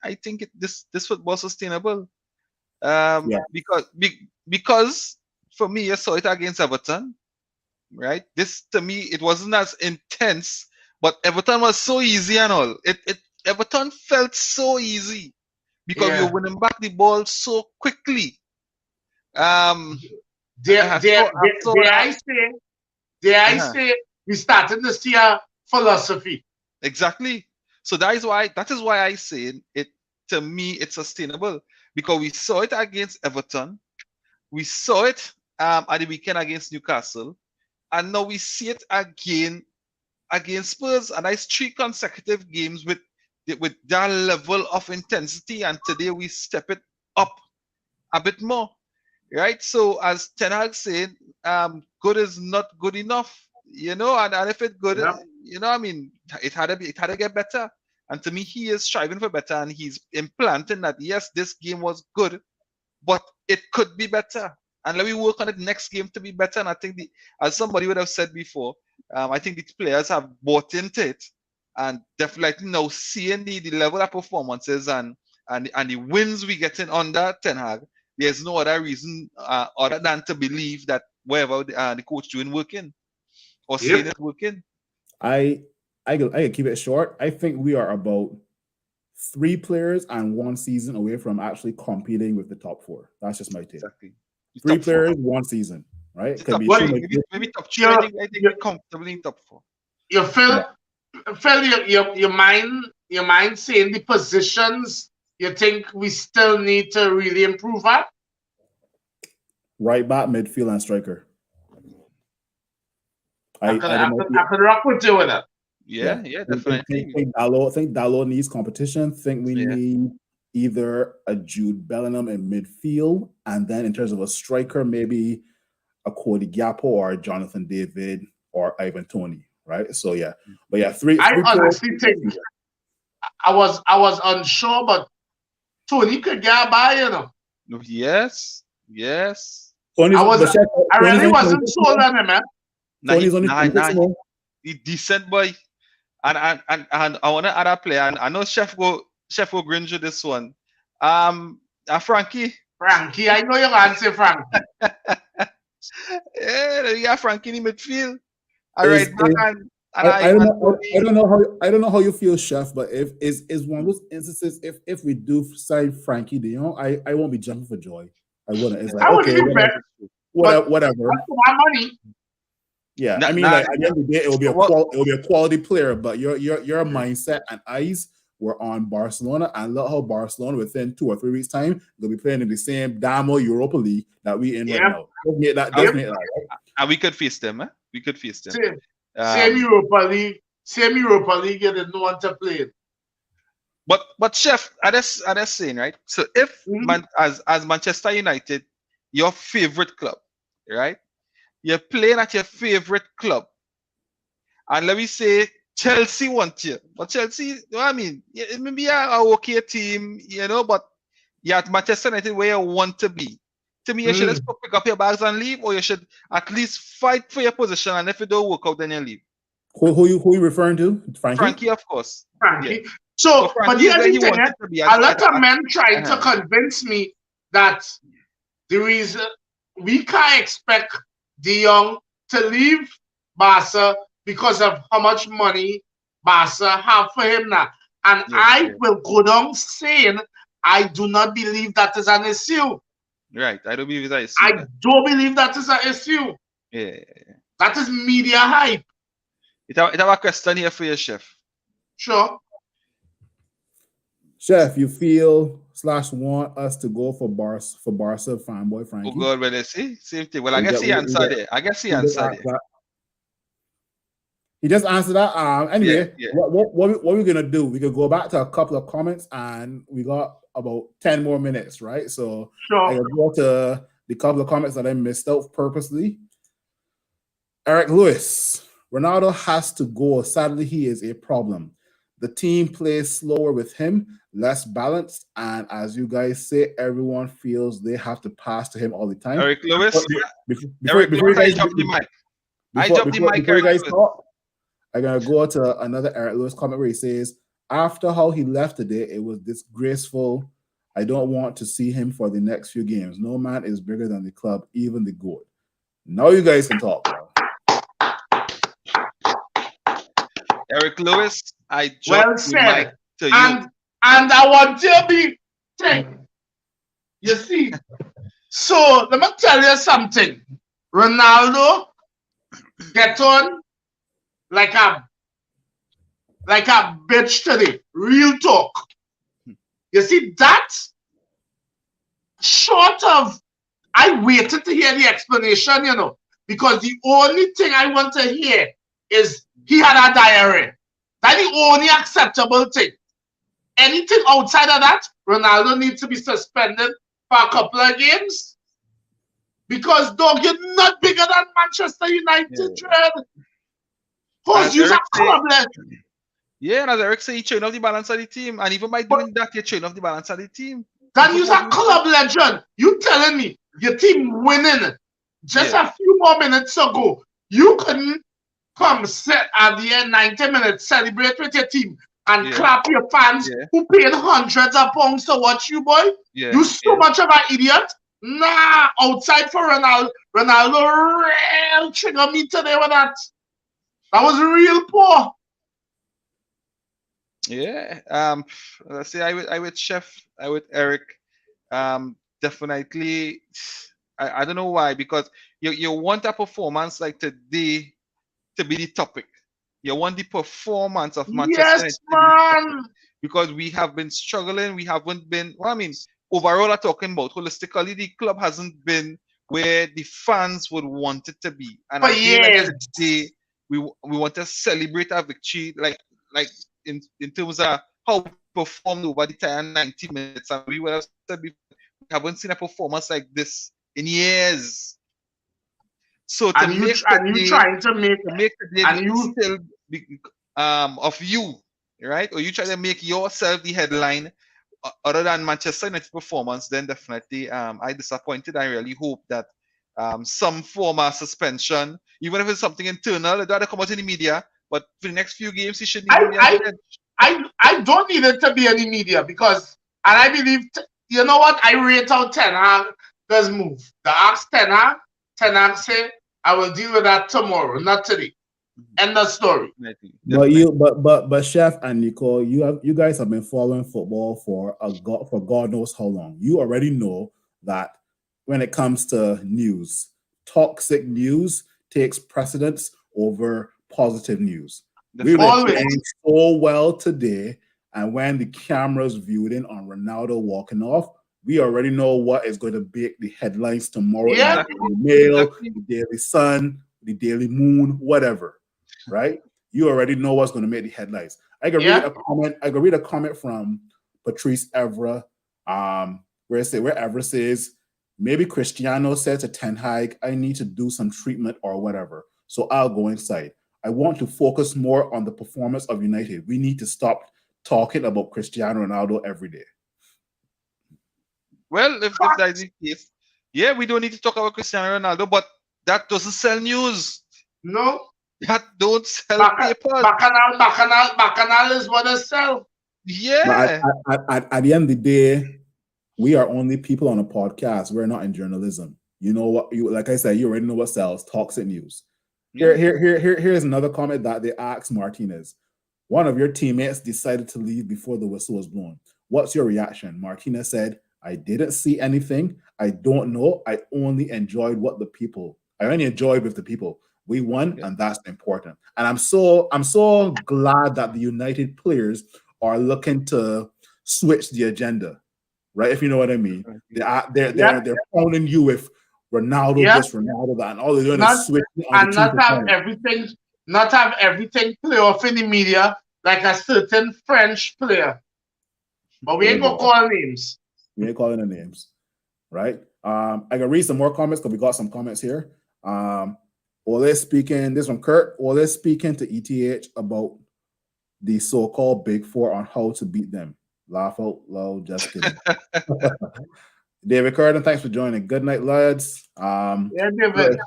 this football sustainable. Because for me, I saw it against Everton, right? This, to me, it wasn't as intense, but Everton was so easy and all. Everton felt so easy because we were winning back the ball so quickly. I say we started to see a philosophy. Exactly. So that is why I say it. To me, it's sustainable because we saw it against Everton, we saw it at the weekend against Newcastle, and now we see it again against Spurs. And that's 3 consecutive games with that level of intensity, and today we step it up a bit more, right? So as Ten Hag said, good is not good enough, and if it's good, it had to get better. And to me, he is striving for better, and he's implanting that, yes, this game was good, but it could be better. And let me work on it next game to be better. And I think, as somebody would have said before, I think the players have bought into it, and definitely now seeing the level of performances and the wins we getting under Ten Hag, there's no other reason other than to believe that wherever the coach doing working or saying it working. I can keep it short. I think we are about 3 players and 1 season away from actually competing with the top 4. That's just my take. Exactly. 3 players, 1 season, right? Maybe top 3. I think we're comfortably in top 4. You feel your mind saying the positions you think we still need to really improve at? Right back, midfield, and striker. I could rock with you with that. Yeah, definitely. I think Dalot needs competition. Think we need either a Jude Bellingham in midfield, and then in terms of a striker, maybe a Cody Gakpo or a Jonathan David or Ivan Toney, right? So but 3. I honestly think I was unsure, but Toney could get by, Yes. I really wasn't sold on him, man. He's decent boy. And I want to add a player. And I know Chef will grin you this one. Frankie. Frankie, I know you're going to say Frankie. You got Frankie in the midfield. I don't know how you feel, Chef, but if is one of those instances if we do sign Frankie De Jong, I won't be jumping for joy. I wouldn't. It's like, okay, whatever. My money. Yeah, at the end of the day, it will be a quality player, but your mindset and eyes were on Barcelona, and look how Barcelona within 2 or 3 weeks' time they'll be playing in the same Damo Europa League that we in right now. And we could face them, We could face them. Same Europa League. You didn't want to play it. But Chef, I just saying, right? So if as Manchester United, your favorite club, right? You're playing at your favorite club, and let me say Chelsea want you, but Chelsea, you know what I mean, it may be a okay team, but you're at Manchester United where you want to be. To me, you should just pick up your bags and leave, or you should at least fight for your position, and if it don't work out, then you leave. Who you referring to? Frankie, of course. Frankie. Yeah. So, Frankie but here's is where the he thing, wanted to be. a lot of men trying to convince me that the reason we can't expect De Jong to leave Barca because of how much money Barca have for him now. And I will go down saying I do not believe that is an issue. Right. I don't believe that is. I don't believe that is an issue. Yeah. That is media hype. It have a question here for you, Chef. Sure. Chef, you feel / want us to go for Barca fanboy Frankie? Oh God, when they see same thing. Well, I guess he answered it. He just answered that. Anyway, yeah. What we're gonna do? We could go back to a couple of comments, and we got about 10 more minutes, right? So sure. I go to the couple of comments that I missed out purposely. Eric Lewis, Ronaldo has to go. Sadly, he is a problem. The team plays slower with him, less balanced, and as you guys say, everyone feels they have to pass to him all the time. Eric Lewis, before you guys drop the mic. Before you guys talk, I'm gonna go to another Eric Lewis comment where he says, "After how he left today, it was disgraceful. I don't want to see him for the next few games. No man is bigger than the club, even the GOAT." Now you guys can talk, bro. Eric Lewis, I dropped the mic to you. And I want to be thing. You see, so let me tell you something. Ronaldo get on like a bitch today. Real talk. You see, that short of I waited to hear the explanation, because the only thing I want to hear is he had a diarrhea. That's the only acceptable thing. Anything outside of that, Ronaldo needs to be suspended for a couple of games. Because, dog, you're not bigger than Manchester United, Dread. Because you're a club legend. Yeah, and as Eric said, he trained off the balance of the team. And even by doing that, you train off the balance of the team. Then you're a club legend. You telling me your team winning just a few more minutes ago. You couldn't come set at the end 90 minutes, celebrate with your team, and clap your fans who paid hundreds of pounds to watch you, boy. You so much of an idiot. Nah, outside for Ronaldo real trigger me today with that. That was real poor. Yeah. Let's say I would Chef, I would Eric. Definitely. I don't know why, because you want a performance like today to be the topic. You want the performance of Manchester United because we have been struggling. We haven't been. Well, I mean, overall, I'm talking about holistically, the club hasn't been where the fans would want it to be. And I feel like today we want to celebrate our victory, like in terms of how we performed over the entire 90 minutes. And we would have said we haven't seen a performance like this in years. So to make of you, right? Or you try to make yourself the headline other than Manchester United performance, then definitely I disappointed. I really hope that some form of suspension, even if it's something internal, it doesn't come out in the media. But for the next few games, he shouldn't even be on the bench. I don't need it to be any media because, and I believe, you know what? I rate out Ten Hag does move. The ask Ten Hag say, I will deal with that tomorrow, not today. End of story. But Chef and Nicole, you guys have been following football for God knows how long. You already know that when it comes to news, toxic news takes precedence over positive news. We were playing so well today, and when the cameras viewed in on Ronaldo walking off, we already know what is going to make the headlines tomorrow. Yeah. In the Mail, the Daily Sun, the Daily Moon, whatever. Right? You already know what's going to make the headlines. I could read a comment. I could read a comment from Patrice Evra, where Evra says maybe Cristiano said to Ten Hag, "I need to do some treatment or whatever, so I'll go inside. I want to focus more on the performance of United. We need to stop talking about Cristiano Ronaldo every day." Well, if that's the case, yeah, we don't need to talk about Cristiano Ronaldo, but that doesn't sell news. No. That don't sell papers. Bacchanal is what they sell. Yeah. But at the end of the day, we are only people on a podcast. We're not in journalism. You know what? Like I said, you already know what sells. Toxic news. Here's another comment that they asked Martinez. One of your teammates decided to leave before the whistle was blown. What's your reaction? Martinez said, "I didn't see anything. I don't know. I only enjoyed with the people. We won, and that's important." And I'm so glad that the United players are looking to switch the agenda, right? If you know what I mean. They're pounding you with Ronaldo this, Ronaldo that, and all they're doing is switching on and not have everything play off in the media like a certain French player. But we ain't gonna call names. We ain't calling the names, right? I can read some more comments because we got some comments here. Ole speaking, this from Kurt. Ole speaking to ETH about the so-called Big Four on how to beat them. Laugh out loud, just kidding. David Curtin, thanks for joining. Good night, lads. David.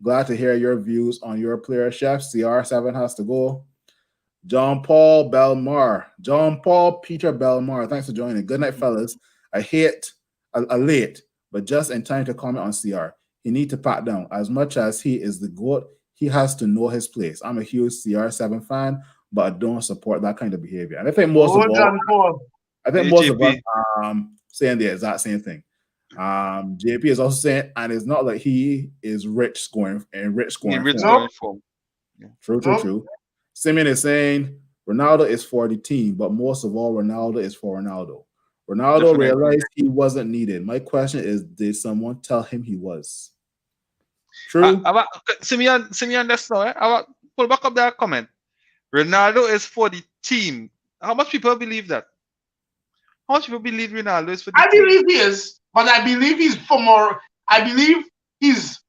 Glad to hear your views on your player, Chef. CR7 has to go. John Paul Peter Belmar, thanks for joining. Good night, fellas. I hate a late, but just in time to comment on CR. He need to pat down. As much as he is the GOAT, he has to know his place. I'm a huge CR7 fan, but I don't support that kind of behavior. And I think most of us saying the exact same thing. JP is also saying, and it's not like he is rich scoring form. Yeah. True. Simeon is saying Ronaldo is for the team, but most of all, Ronaldo is for Ronaldo. Ronaldo realized he wasn't needed. My question is, did someone tell him he was? True. Simeon, that's now. I pull back up that comment. Ronaldo is for the team. How much people believe that? How much people believe Ronaldo is for the team? I believe he is, but I believe he's for more. I believe he is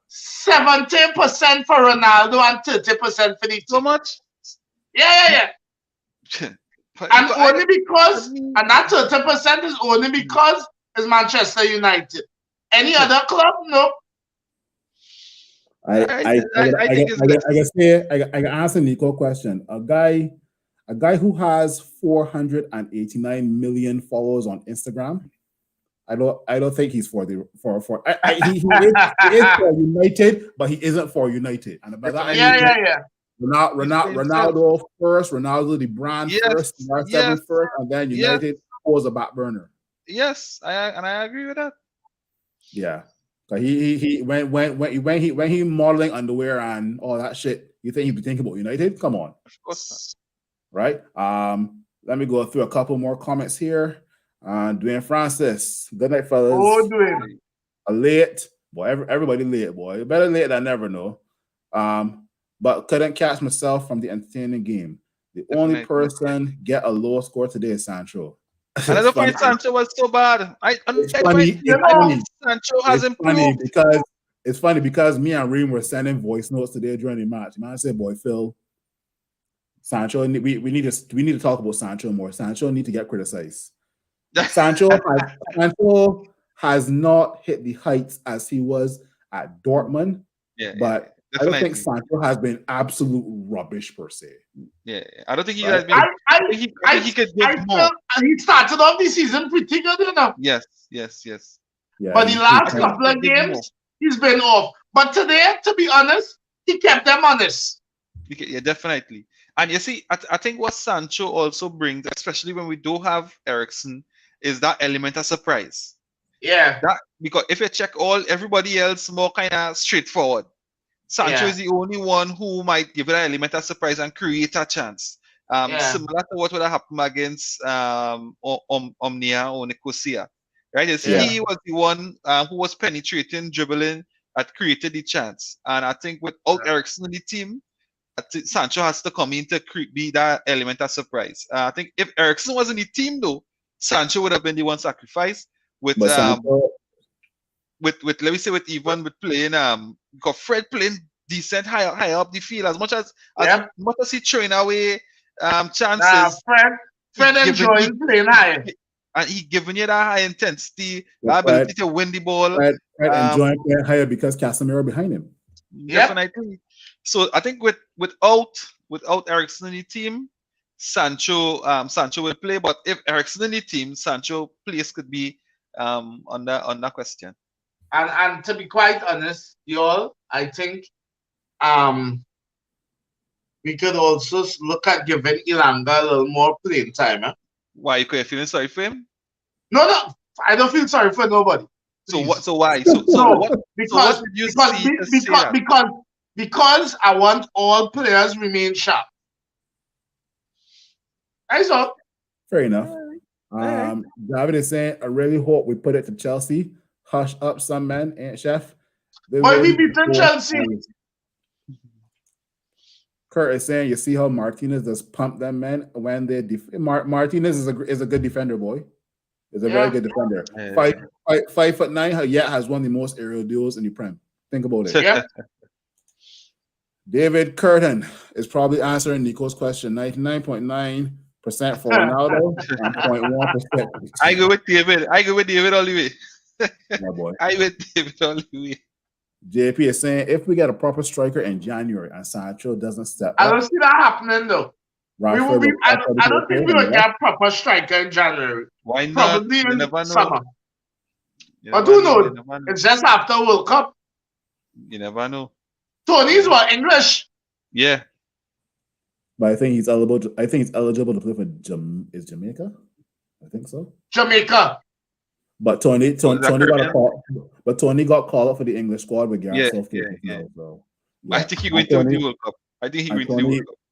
70% for Ronaldo and 30% for the team. So much? Yeah. And only because, and that 30% is only because it's Manchester United. Any other club, no. I can answer Nico's question. A guy who has 489 million followers on Instagram. I don't think he's he is for United, but he isn't for United. And by that Ronaldo first, Ronaldo the brand first, CR7 first, and then United was a back burner. Yes, I agree with that. Yeah, because he when he modeling underwear and all that shit, you think he'd be thinking about United? Come on, of course not. Right? Let me go through a couple more comments here. Dwayne Francis, good night, fellas. Oh, Dwayne. A late boy, everybody late, boy. Better late than never, no. But couldn't catch myself from the entertaining game. The only person get a low score today is Sancho. And I don't find Sancho was so bad. Sancho has improved. It's funny because me and Reem were sending voice notes today during the match. Man, I said, "Boy, Phil, Sancho, we need to talk about Sancho more. Sancho need to get criticized. Sancho has not hit the heights as he was at Dortmund, but I don't think Sancho has been absolute rubbish per se. Yeah, I don't think he has been. He could give more. He started off the season pretty good, you know. Yes. Yeah, but the last couple of games, he's been off. But today, to be honest, he kept them honest. Yeah, definitely. And you see, I think what Sancho also brings, especially when we do have Eriksen, is that element of surprise. Yeah. Because if you check everybody else more kind of straightforward. Sancho is the only one who might give it an element of surprise and create a chance. Similar to what would have happened against Omnia or Nicosia. Right? He was the one who was penetrating, dribbling, that created the chance. And I think without Eriksen in the team, Sancho has to come in to be that element of surprise. I think if Eriksen was in the team though, Sancho would have been the one sacrificed with But Sancho, with let me say with even with playing got Fred playing decent high up the field as much as much as he throwing away chances. Fred enjoying playing high. And he giving you that high intensity, the ability to win the ball. Fred enjoying playing higher because Casemiro behind him. Definitely. So I think without Eriksen in the team, Sancho will play. But if Eriksen in the team, Sancho place could be on that question. And to be quite honest, y'all, I think we could also look at giving Ilanga a little more playing time. Why you could feeling sorry for him? No, I don't feel sorry for nobody. Please. So why? What did you see to say that? Because I want all players remain sharp. That's all. Fair enough. David is saying, I really hope we put it to Chelsea. Hush up some men, ain't Chef? Why we beating Chelsea? Kurt is saying, you see how Martinez just pump them men when they Martinez is a good defender, boy. Is a very good defender. Yeah. 5'9", yet has one of the most aerial duels in the Prem. Think about it. Yeah. David Curtin is probably answering Nico's question. 99.9% for Ronaldo and 0.1%. I go with David all the way. My boy. I with David all the way. JP is saying, if we get a proper striker in January and Sancho doesn't step I don't see that happening though. I don't think we will get a proper striker in January. Why not? Probably in summer. But who knows? It's just after World Cup. You never know. Tony's what, English? Yeah. But I think he's eligible to play for Jamaica. I think so. Jamaica. But Tony got called up for the English squad with Gareth Southgate. So, I think he's going to the World Cup.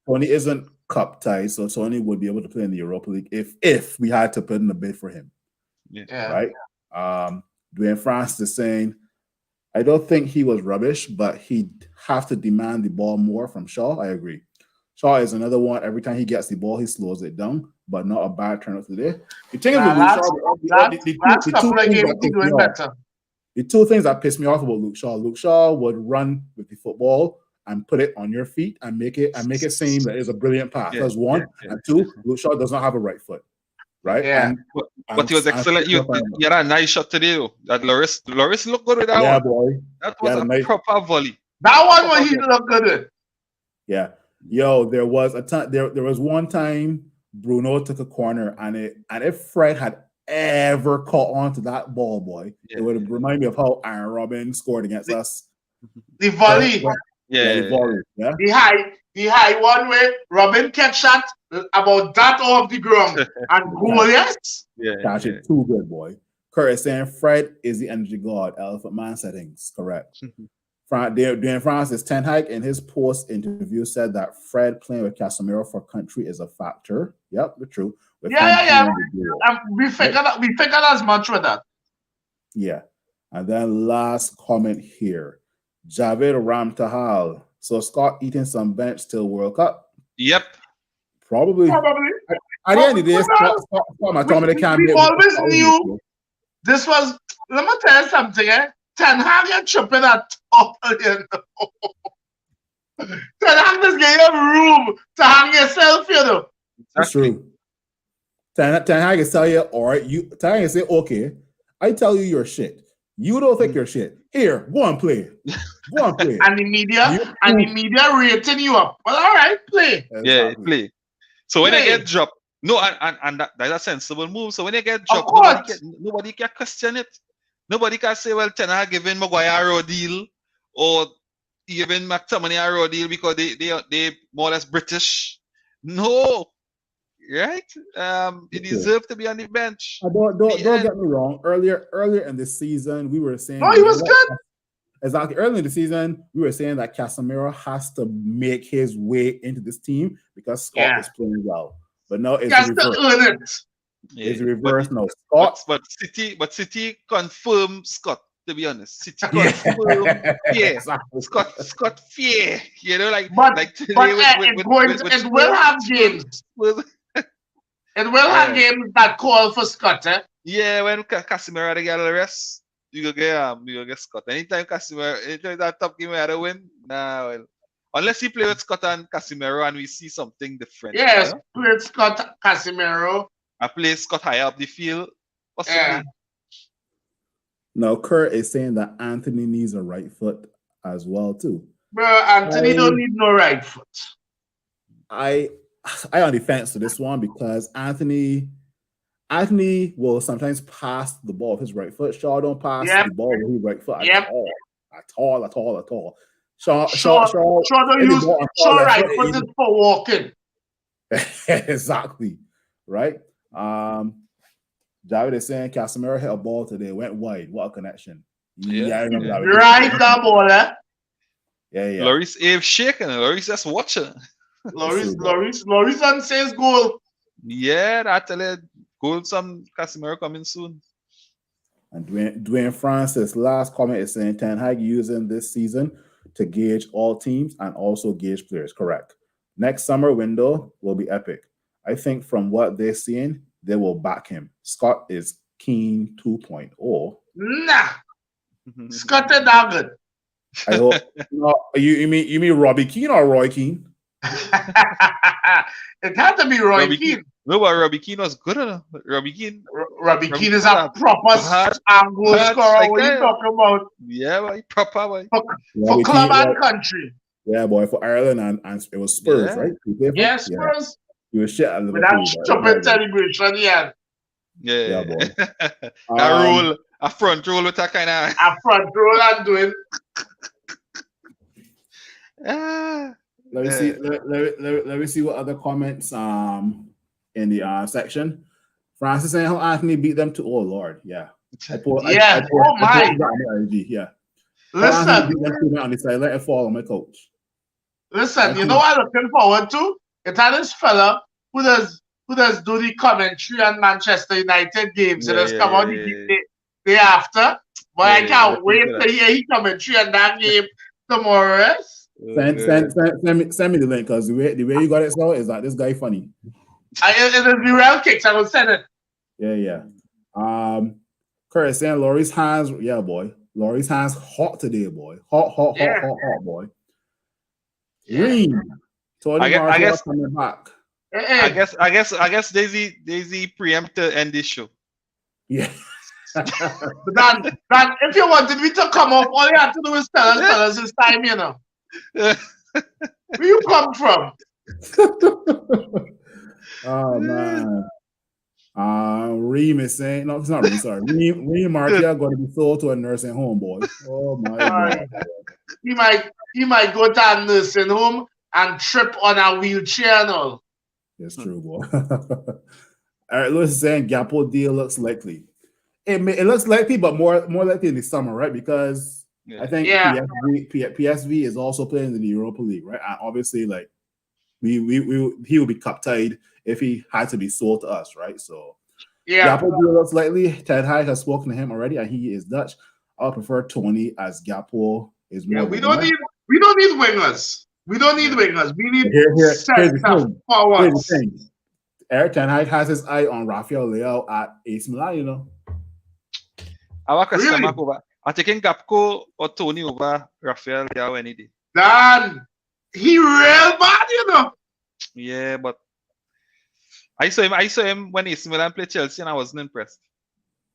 Tony isn't cup tied, so Tony would be able to play in the Europa League if we had to put in a bid for him. Yeah. Right? Dwayne Francis is saying, I don't think he was rubbish, but he'd have to demand the ball more from Shaw. I agree. Shaw is another one. Every time he gets the ball, he slows it down, but not a bad turnout today. The thing is the two things that piss me off about Luke Shaw would run with the football and put it on your feet and make it seem that it's a brilliant pass. That's one. And two, Luke Shaw does not have a right foot. Right? Yeah. But he was excellent. You had a nice shot today, though. That Loris looked good with that one. Yeah, boy. That was a proper volley. That one was he looked good with. Yeah. Yo, there was a time. There was one time Bruno took a corner, and if Fred had ever caught on to that ball, boy, it would have reminded me of how Aaron Robin scored against us. The volley. The volley. Yeah. The high one where Robin catch shot about that off the ground and goal, yes. Catch it too good, boy. Kurt is saying Fred is the energy god. Elephant Man settings, correct. Dwayne Francis, Ten Hag in his post interview said that Fred playing with Casemiro for country is a factor. Yep, the truth. We figured as much with that. Yeah. And then last comment here. Javed Ramtahal. So Scott eating some bench till World Cup? Yep. Probably. At the end of the day, we always knew this was. Let me tell you something. Ten Hag and tripping at top. Ten Hag just gave you room to hang yourself, you know. That's true. Ten Hag is tell you, all right. Ten Hag say, okay, I tell you your shit. You don't think you're shit. Here, go and play. Go and play. And the media rating you up. Well, all right, play. Exactly. Yeah, play. So when I get dropped, and that's a sensible move. So when you get dropped, nobody can question it. Nobody can say, well, Ten Hag giving Maguire a raw deal or giving McTominay a raw deal because they more or less British. No. Right? He deserved to be on the bench. Don't get me wrong. Earlier in the season, we were saying he was good. Exactly. Early in the season, we were saying that Casemiro has to make his way into this team because Scott is playing well. But now it's reversed. It's reversed now. But City confirmed Scott to be honest. City confirmed. Yeah. Exactly. Scott fear. You know, But today it will have games. Spurs. It will have games that call for Scott. Yeah, when Casemiro had to get a rest, you go get Scott. Anytime that top game we had to win, nah, well. Unless he play with Scott and Casemiro and we see something different. Yes, played Scott Casemiro. I play Scott higher up the field. Possibly. Yeah. Now, Kurt is saying that Anthony needs a right foot as well, too. Bro, Anthony don't need no right foot. I on defense to this one because Anthony will sometimes pass the ball with his right foot. Shaw don't pass the ball with his right foot at all. Shaw don't use Shaw right foot is for walking. Exactly. Right? David is saying Casemiro hit a ball today, went wide. What a connection. Yeah, I remember that. Right, that ball, Yeah. Lloris Ave shaking. Lloris just watching. Lloris on says goal. Yeah, I tell you, goal some Casemiro coming soon. And Dwayne Francis' last comment is saying Ten Hag using this season to gauge all teams and also gauge players. Correct. Next summer window will be epic. I think from what they're seeing, they will back him. Scott is Keane 2.0. Nah. Scott is not good. I hope. No, you mean Robbie Keane or Roy Keane? It had to be Roy Keane. No, but Robbie Keane was good enough. Robbie Keane is a proper goal scorer. What are you talking about? Yeah, boy, proper boy. For club and country. Yeah, boy, for Ireland and it was Spurs, right? Yeah, Spurs. He was shit at Liverpool. With that stupid celebration, yeah. Yeah, boy. That roll, a front roll with that kind of... A front roll and doing... Let me see. Let me see what other comments in the section. Francis saying how Anthony beat them to. Oh Lord, yeah. Oh my. Yeah. Listen. On the side, let it fall on my coach. Listen, you know what I'm looking forward to? It's this fella who does do the commentary on Manchester United games. It has come out the day after. But I can't wait to hear his commentary on that game tomorrow. Send me the link because the way you got it so is that this guy funny. It is the real kicks. I will send it. Yeah. Curtis saying Lloris hands, yeah, boy. Lloris hands hot today, boy. Hot, boy. Ream. I guess coming back. I guess Daisy preempt to end this show. Yeah. Dan, if you wanted me to come up, all you have to do is tell us this time, you know. Where you come from? Oh man. Reem is saying no, it's not Reem, sorry. Reem Martia going to be sold to a nursing home, boy. Oh my God. He might go to a nursing home and trip on a wheelchair and all. It's true, boy. Eric Lewis is saying Gappo deal looks likely. It looks likely, but more likely in the summer, right? Because I think PSV is also playing in the Europa League, right? And obviously, like he will be cup tied if he had to be sold to us, right? So Gappo deal looks likely. Ten Hag has spoken to him already, and he is Dutch. I would prefer Tony as Gappo is more. We don't need wingers. We don't need wingers. We need center forwards. Eric Ten Hag has his eye on Rafael Leao at AC Milan, you know. I I'm taking Gapco or Tony over Rafael Leao any day. Dan, he real bad, you know. Yeah, but I saw him when AC Milan played Chelsea and I wasn't impressed.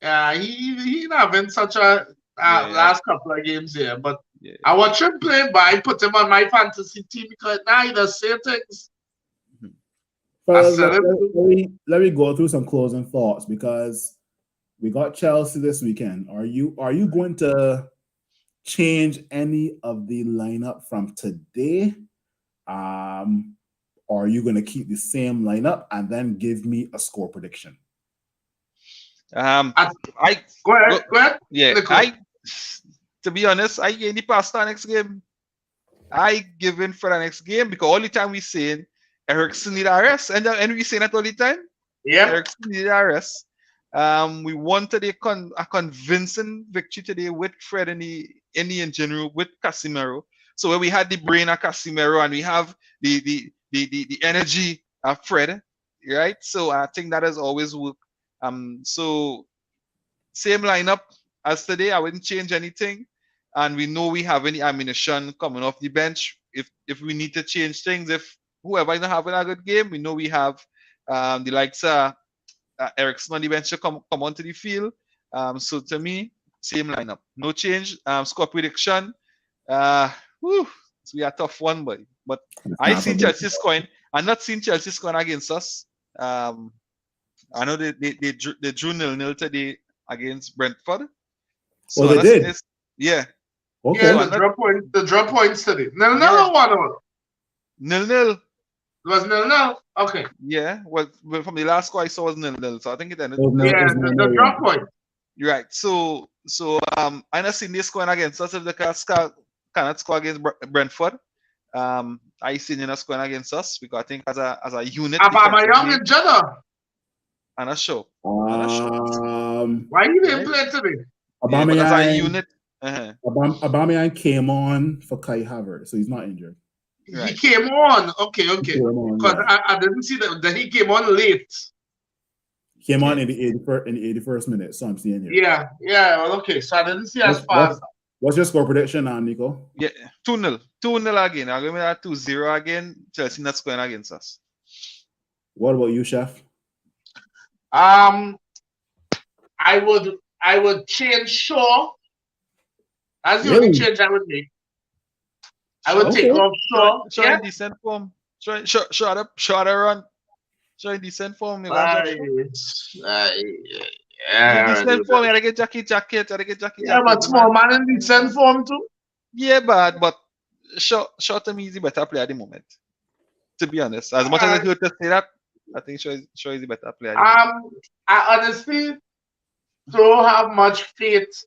Yeah, he not been such a last couple of games here, but I watch him play, but I put him on my fantasy team because now he does say things. Let me go through some closing thoughts because we got Chelsea this weekend. Are you going to change any of the lineup from today? Or are you going to keep the same lineup and then give me a score prediction? Go ahead. Yeah, to be honest, I gave the pasta next game. I give in for the next game because all the time we saying Eriksen need a rest, and we saying that all the time. Yeah, Eriksen need a rest. We wanted a convincing victory today with Fred in the engine room with Casemiro. So where we had the brain of Casemiro and we have the energy of Fred, right? So I think that has always worked. So same lineup as today. I wouldn't change anything. And we know we have any ammunition coming off the bench. If we need to change things, if whoever is not having a good game, we know we have the likes of Ericsson on the bench to come onto the field. So to me, same lineup, no change. Score prediction. So we are a tough one, but I see Chelsea scoring. I'm not seeing Chelsea scoring against us. I know they drew 0-0 today against Brentford. So they did. Yeah. Okay. Yeah, the draw points today. No, 1-1. 0-0. It was 0-0. Okay. Yeah. Well, from the last score I saw was 0-0. So I think it ended. The draw point. You're right. So I'm not seeing this scoring against us if the cannot score against Brentford. I seen you not scoring against us because I think as a unit. Aubameyang and Jada. I'm not sure. Why you didn't play today? Aubameyang, as a unit. Aubameyang came on for Kai Havertz, so he's not injured. Right. He came on. Okay. Because I didn't see that he came on late. Came on in the 81st minute, so I'm seeing here. Yeah. Well, okay, so I didn't see as fast. What's your score prediction now, Nico? Yeah, 2-0. 2-0 again. I'm going to that 2-0 again. Chelsea not scoring against us. What about you, Chef? I would change Shaw. That's the only change I would make. I would take off Shaw. Shaw in decent form. Shaw run. Shaw in decent form. Yeah. Decent form. You gotta get jacket. Yeah, but small man in decent form too. Yeah, but Shaw to me is the better player at the moment. To be honest, as much as I hate to say that, I think Shaw is the better player. I honestly don't have much faith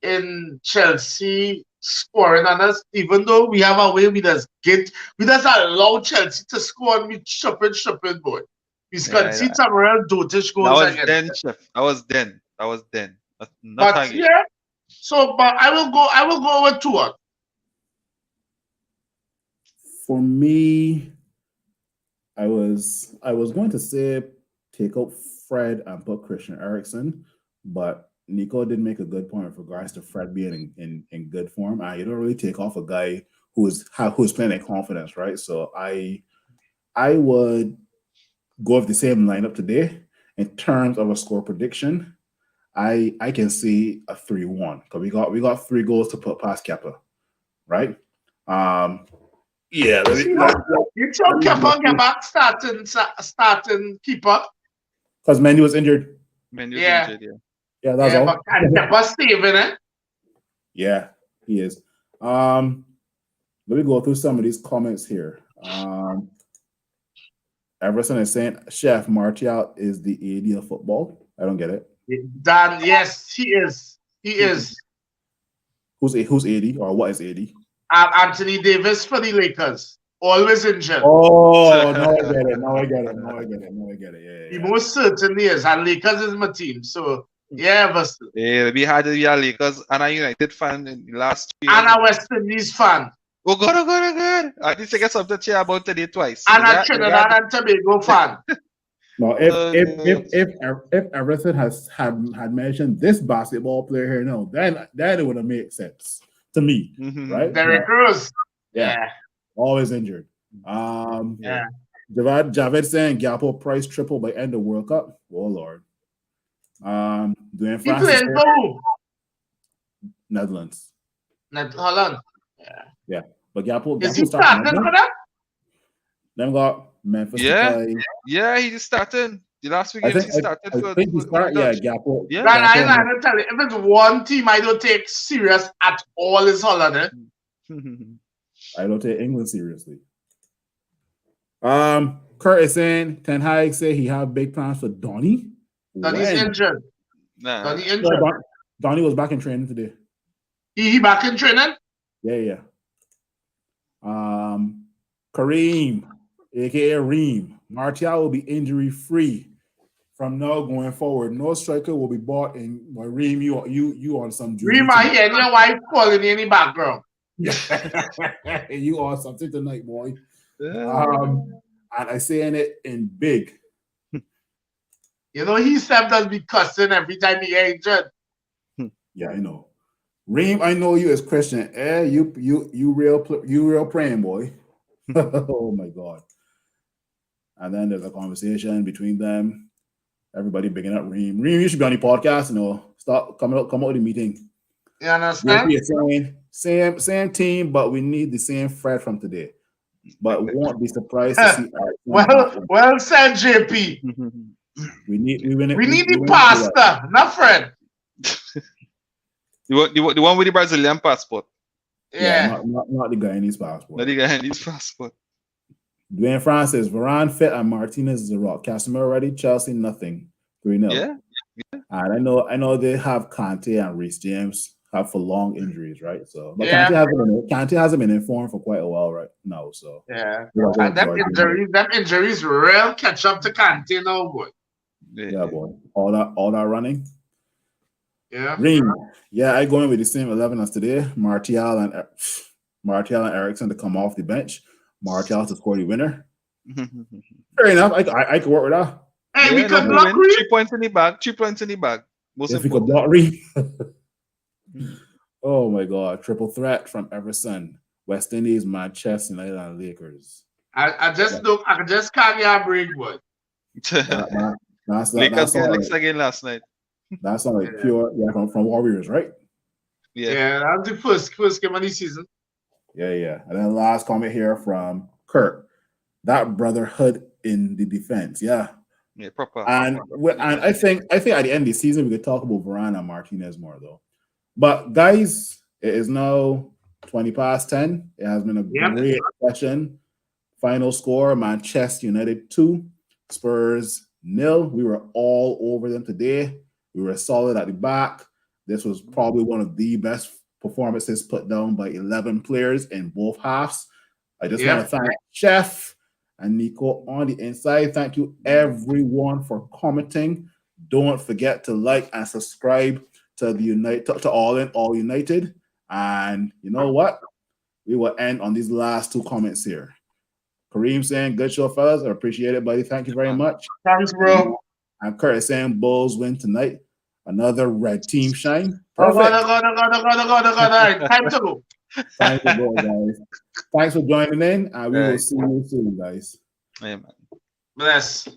in Chelsea scoring on us, even though we have a way we just allow Chelsea to score and we stupid boy. We concede some real dotish goals against them. That was then. But yeah, but I will go with 2-1. For me, I was going to say take out Fred and put Christian Eriksen, but Nico did make a good point with regards to Fred being in good form. You don't really take off a guy who's playing in confidence, right? So I would go with the same lineup today. In terms of a score prediction, I can see a 3-1 because we got 3 goals to put past Kepa, right? Yeah. You throw Kepa get back starting keeper because Mendy was injured. Injured, yeah, that's all. But Kepa's saving it. Yeah, he is. Let me go through some of these comments here. Everson is saying Chef Martial is the AD of football. I don't get it. Dan, yes, he is. He is. Who's AD or what is AD? Anthony Davis for the Lakers. Always injured. Oh, now I get it. Yeah. He most certainly is. And Lakers is my team. So, yeah, but we had a Lakers and a United fan in the last 3 years. And a West Indies fan. Oh, God. I need to get something to share about today twice. And a Trinidad and Tobago fan. No, if Everton had mentioned this basketball player here, no, then it would have made sense to me, right? Derrick Rose. Yeah. Always injured. Javed saying Gapo price triple by end of World Cup. Oh Lord. Doing He playing for who? Netherlands. Holland. Yeah. But Gapo is he starting for that? Then got Memphis. Yeah, he just started. The last few games he started. I think he started. Gapo. Yeah. I don't tell you, if it's one team I don't take serious at all is Holland. I don't take England seriously. Kurt is saying Ten Hag say he have big plans for Donny. Donny's injured. Donny injured. Donny was back in training today. He back in training? Yeah. Kareem, aka Reem, Martial will be injury free from now going forward, no striker will be bought in. Well, Reem, you on some Reem, I hear your wife calling in the background. You on something tonight, boy. Yeah. And I saying it in big. You know, he Sam does be cussing every time he injured. Yeah, I know. Reem, I know you as Christian. You real praying, boy. Oh my God. And then there's a conversation between them. Everybody bigging up Reem. Reem, you should be on the podcast, Stop come out with the meeting. You understand? Same team, but we need the same Fred from today. But won't be surprised to see. Well said, JP. We need the pastor, not Fred. The one with the Brazilian passport. Yeah. Not the guy in his passport. Not the guy in his passport. Dwayne Francis, Varane fit, and Martinez is a rock. Casemiro ready, Chelsea nothing. 3-0. Yeah. And I know they have Conte and Reece James have for long injuries, right? So, but Yeah. Conte hasn't been informed for quite a while right now. So yeah, and them injuries real catch up to Conte now, boy. Yeah, boy. All that running. Yeah. Reem. Yeah, I go in with the same 11 as today. Martial and Ericsson to come off the bench. Martial to score the winner. Fair enough. I could work with that. Hey, we could block Reem. 3 points in the bag. 3 points in the bag. If we could block Reem. Oh my God! Triple threat from Everson, West Indies, Manchester United, and Lakers. I just can't get a break, boy. Lakers again last night. That's not like pure, from Warriors, right? Yeah, that was the first game of the season. Yeah. And then last comment here from Kurt. That brotherhood in the defense, yeah, proper. And I think at the end of the season we could talk about Varane and Martinez more though. But guys, it is now 20 past 10. It has been a great session. Final score: Manchester United 2, Spurs 0. We were all over them today. We were solid at the back. This was probably one of the best performances put down by 11 players in both halves. I just want to thank Chef and Nico on the inside. Thank you everyone for commenting. Don't forget to like and subscribe to to All United. And you know what? We will end on these last two comments here. Kareem saying, good show, fellas. I appreciate it, buddy. Thank you very much. Thanks, bro. And Curtis saying, Bulls win tonight. Another red team shine. Perfect. Time to go. Time to go, guys. Thanks for joining in, and we will see you soon, guys. Amen. Bless.